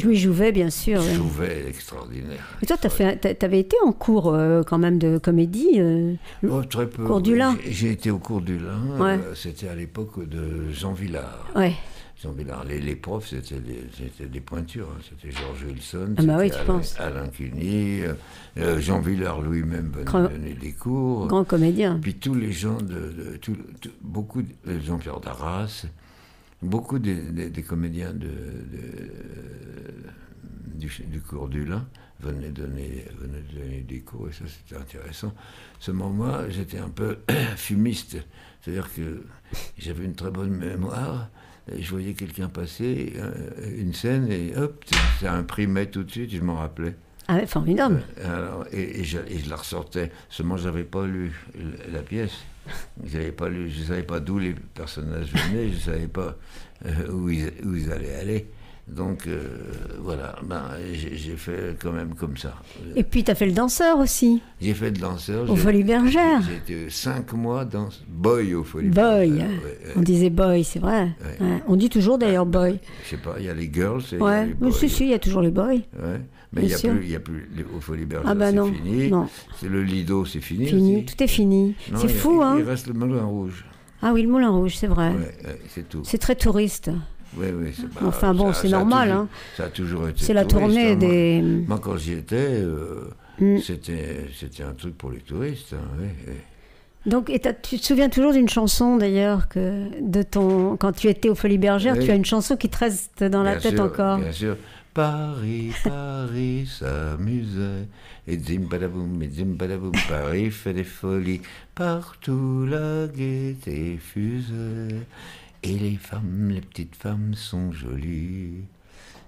Louis Jouvet, bien sûr. Jouvet, extraordinaire. Et toi, t'avais été en cours quand même de comédie très peu. Cours du Lin. J'ai été au cours du Lin. Ouais. C'était à l'époque de Jean Villard. Ouais. Jean Villard. Les profs, c'était des pointures. Hein. C'était Georges Wilson, ah bah oui, tu penses. Alain Cuny, Jean Villard lui-même venait donner des cours. Grand comédien. Puis tous les gens, beaucoup de Jean-Pierre Darras, beaucoup des comédiens du cours du Lin venaient donner des cours, et ça c'était intéressant. Seulement moi, j'étais un peu fumiste, c'est-à-dire que j'avais une très bonne mémoire, et je voyais quelqu'un passer, une scène, et hop, ça imprimait tout de suite, je m'en rappelais. Ah, formidable. Alors, et je la ressortais, seulement je n'avais pas lu la pièce. Je ne savais pas d'où les personnages venaient, je ne savais pas où ils allaient aller. Donc voilà, j'ai fait quand même comme ça. Et puis tu as fait le danseur aussi. J'ai fait le danseur. Aux Folies Bergères. J'ai été 5 mois dans boy aux Folies Bergères. Boy. On disait boy, c'est vrai. Ouais. Ouais. On dit toujours d'ailleurs boy. Je sais pas, il y a les girls et ouais. les boys. Si, il y a toujours les boys. Ouais. Mais il n'y a plus aux Folies Bergères, non, c'est fini. Non. C'est le Lido, c'est fini. Fini, aussi. tout est fini. C'est fou, hein. Il reste le Moulin Rouge. Ah oui, le Moulin Rouge, c'est vrai. Ouais, c'est tout. C'est très touriste. Oui, enfin bon, c'est normal. Hein. Ça a toujours été. C'est la tournée des. Moi, quand j'y étais, c'était un truc pour les touristes. Hein, oui. Donc, tu te souviens toujours d'une chanson d'ailleurs quand tu étais aux Folies Bergères, tu as une chanson qui te reste dans la tête encore. Bien sûr. Paris s'amusait, et zimbadaboum, Paris fait des folies, partout la gaieté fusait, et les petites femmes sont jolies,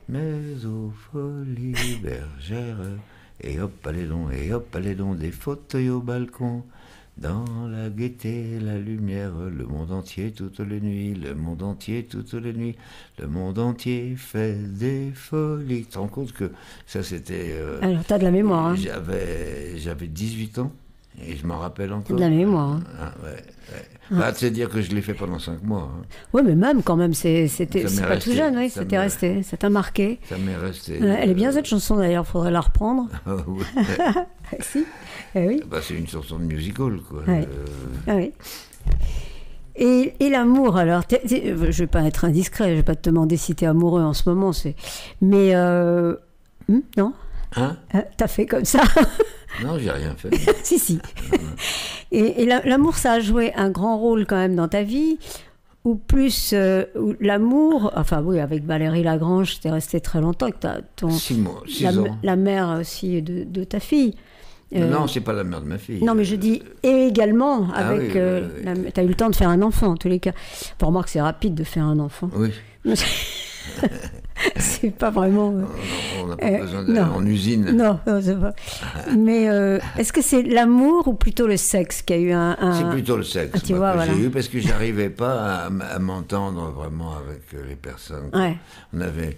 mais aux Folies Bergères, et hop, allez donc, des fauteuils au balcon. Dans la gaieté, la lumière, le monde entier toutes les nuits, le monde entier fait des folies. Tu te rends compte que ça c'était... Alors t'as de la mémoire. Hein. J'avais 18 ans et je m'en rappelle encore. T'as de la mémoire. Hein. Ah, ouais. C'est dire que je l'ai fait pendant 5 mois. Hein. Oui, mais même quand même, c'est pas tout jeune, oui, ça t'a marqué. Ça m'est resté. Elle est bien cette chanson d'ailleurs, faudrait la reprendre. Si. Oui. C'est une chanson de musical, quoi. Ouais. Oui. Et l'amour, alors, je ne vais pas être indiscret, je ne vais pas te demander si tu es amoureux en ce moment, mais non. Hein? T'as fait comme ça? Non, j'ai rien fait. Si. Et l'amour, ça a joué un grand rôle quand même dans ta vie, ou plus l'amour, enfin oui, avec Valérie Lagrange, t'es resté très longtemps, avec 6 mois, 6 ans. La mère aussi de ta fille. Non, c'est pas la mère de ma fille. Non, mais je dis, et également, avec... t'as eu le temps de faire un enfant, en tous les cas. Pour moi, que c'est rapide de faire un enfant. Oui. C'est pas vraiment... on n'a pas besoin d'aller en usine. Non, c'est pas... Mais est-ce que c'est l'amour ou plutôt le sexe qui a eu un... C'est plutôt le sexe tu vois, j'ai eu, parce que j'arrivais pas à m'entendre vraiment avec les personnes. Ouais. On avait...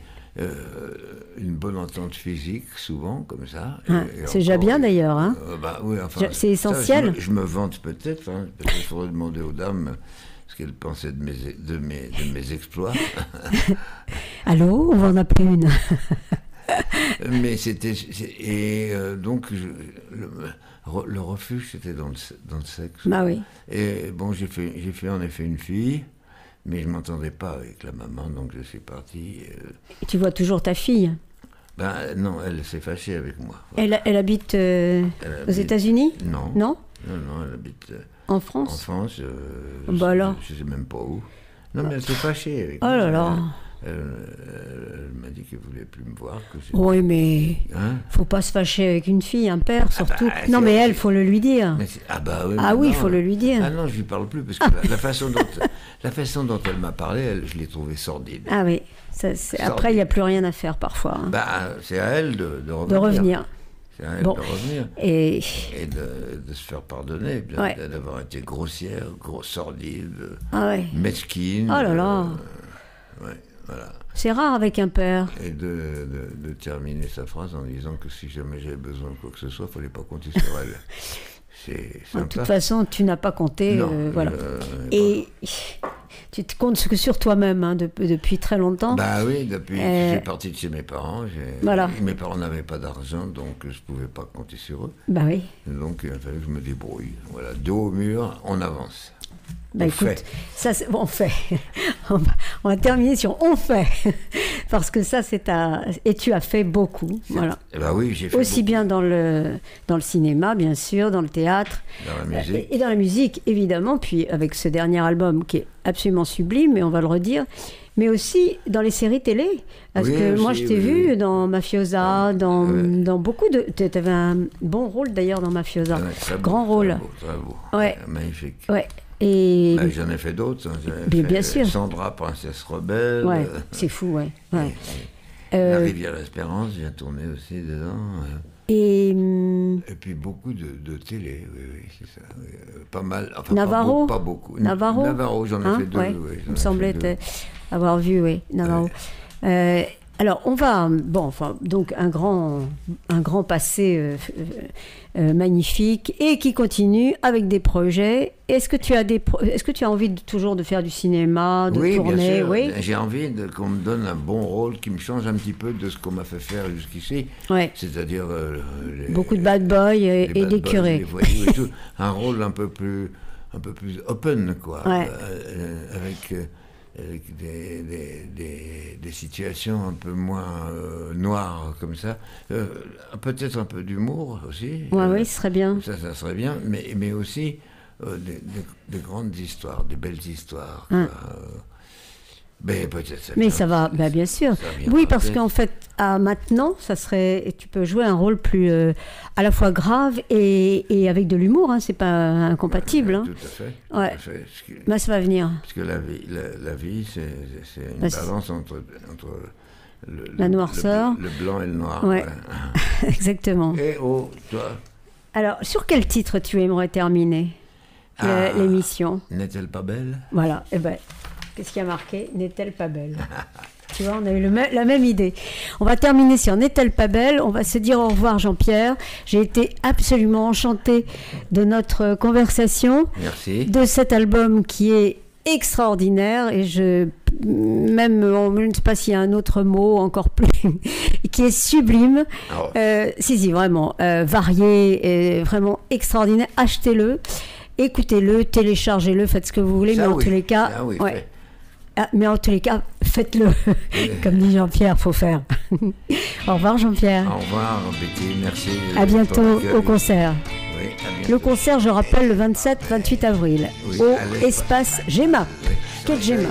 une bonne entente physique, souvent, comme ça. C'est déjà bien, d'ailleurs. Hein. Oui, enfin, c'est essentiel. Ça, je me vante peut-être. Hein, peut-être qu'il faudrait demander aux dames ce qu'elles pensaient de mes exploits. Allô, on va en appeler une. Mais c'était... donc, le refuge, c'était dans le sexe. Bah oui. Et bon, j'ai fait en effet une fille. Mais je ne m'entendais pas avec la maman, donc je suis parti. Et tu vois toujours ta fille? Non, elle s'est fâchée avec moi. Voilà. Elle habite aux États-Unis? Non. Non, elle habite... en France? En France, alors. Je ne sais même pas où. Non, mais elle s'est fâchée avec moi. Oh là là. Elle m'a dit qu'elle ne voulait plus me voir. Oui, mais faut pas se fâcher avec une fille, un père surtout. Non, mais elle, faut le lui dire. Oui, il faut le lui dire. Ah non, je lui parle plus parce que la façon dont elle m'a parlé, je l'ai trouvée sordide. Ah oui. Après, il n'y a plus rien à faire parfois. Hein. C'est à elle de revenir. De revenir. C'est un rêve de revenir. Et de se faire pardonner, d'avoir été grossière, sordide, mesquine. Oh là là. Voilà. C'est rare avec un père. Et de terminer sa phrase en disant que si jamais j'avais besoin de quoi que ce soit, il ne fallait pas compter sur elle. C'est sympa. De toute façon, tu n'as pas compté. Non, voilà. Et tu te comptes que sur toi-même depuis très longtemps. Bah oui, depuis que je suis parti de chez mes parents. Voilà. Mes parents n'avaient pas d'argent, donc je ne pouvais pas compter sur eux. Bah oui. Donc il fallait que je me débrouille. Voilà, dos au mur, on avance. Bah écoute, on fait. On va terminer sur on fait. Parce que ça, et tu as fait beaucoup. Voilà. Bah oui, j'ai fait aussi beaucoup. bien dans le cinéma, bien sûr, dans le théâtre. Dans la musique. Et dans la musique, évidemment. Puis avec ce dernier album qui est absolument sublime, et on va le redire. Mais aussi dans les séries télé. Parce que moi, je t'ai vu dans Mafiosa, dans beaucoup de... Tu avais un bon rôle d'ailleurs dans Mafiosa. Grand rôle. Très beau. Ouais. Magnifique. Ouais. Et... j'en ai fait d'autres. Bien sûr. Sandra, princesse rebelle. Ouais, c'est fou, ouais. La rivière d'Espérance, j'ai tourné aussi dedans. Et puis beaucoup de télé, oui, c'est ça. Pas mal. Enfin, Navarro. Pas beaucoup. Navarro, j'en ai fait deux. Ouais. Oui, il me semblait avoir vu, oui, Navarro. Alors, on va... donc un grand passé magnifique et qui continue avec des projets. Est-ce que tu as envie toujours de faire du cinéma, de tourner? Bien sûr. Oui, j'ai envie qu'on me donne un bon rôle qui me change un petit peu de ce qu'on m'a fait faire jusqu'ici. Ouais. C'est-à-dire... beaucoup de bad boys et des curés. Les voyous et tout. Un rôle un peu plus open, quoi. Ouais. Avec des situations un peu moins noires comme ça. Peut-être un peu d'humour aussi. Oui, ce serait bien. Ça serait bien, mais aussi des grandes histoires, des belles histoires. Mais ça va, bien sûr. Oui, parce qu'en fait, maintenant, ça serait, tu peux jouer un rôle plus à la fois grave et avec de l'humour. Hein, c'est pas incompatible. Tout à fait. Ouais. Tout à fait. Mais ça va venir. Parce que la vie, c'est une balance entre la noirceur, le blanc et le noir. Ouais. Exactement. Et toi. Alors, sur quel titre tu aimerais terminer l'émission? N'est-elle pas belle? Voilà. Qu'est-ce qui a marqué? N'est-elle pas belle? Tu vois, on a eu la même idée. On va terminer sur N'est-elle pas belle? On va se dire au revoir, Jean-Pierre. J'ai été absolument enchantée de notre conversation. Merci. De cet album qui est extraordinaire. Et je ne sais pas s'il y a un autre mot encore plus, qui est sublime. Si, vraiment. Varié, et vraiment extraordinaire. Achetez-le. Écoutez-le, téléchargez-le, faites ce que vous voulez, mais en tous les cas, mais en tous les cas, faites-le. Comme dit Jean-Pierre, faut faire. Au revoir, Jean-Pierre. Au revoir, Betty, merci. À bientôt au concert. Oui, à bientôt. Le concert, je rappelle, le 27-28 avril, au Espace Gemma. Quai de Gemma.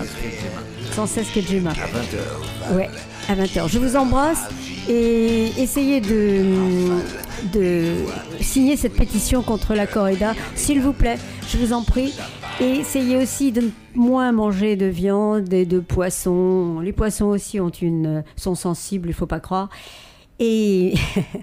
116 Quai de Gemma. À 20h. Ouais, à 20h. Je vous embrasse et essayez de signer cette pétition contre la corrida, s'il vous plaît, je vous en prie. Et essayez aussi de moins manger de viande et de poissons. Les poissons aussi sont sensibles, il ne faut pas croire. Et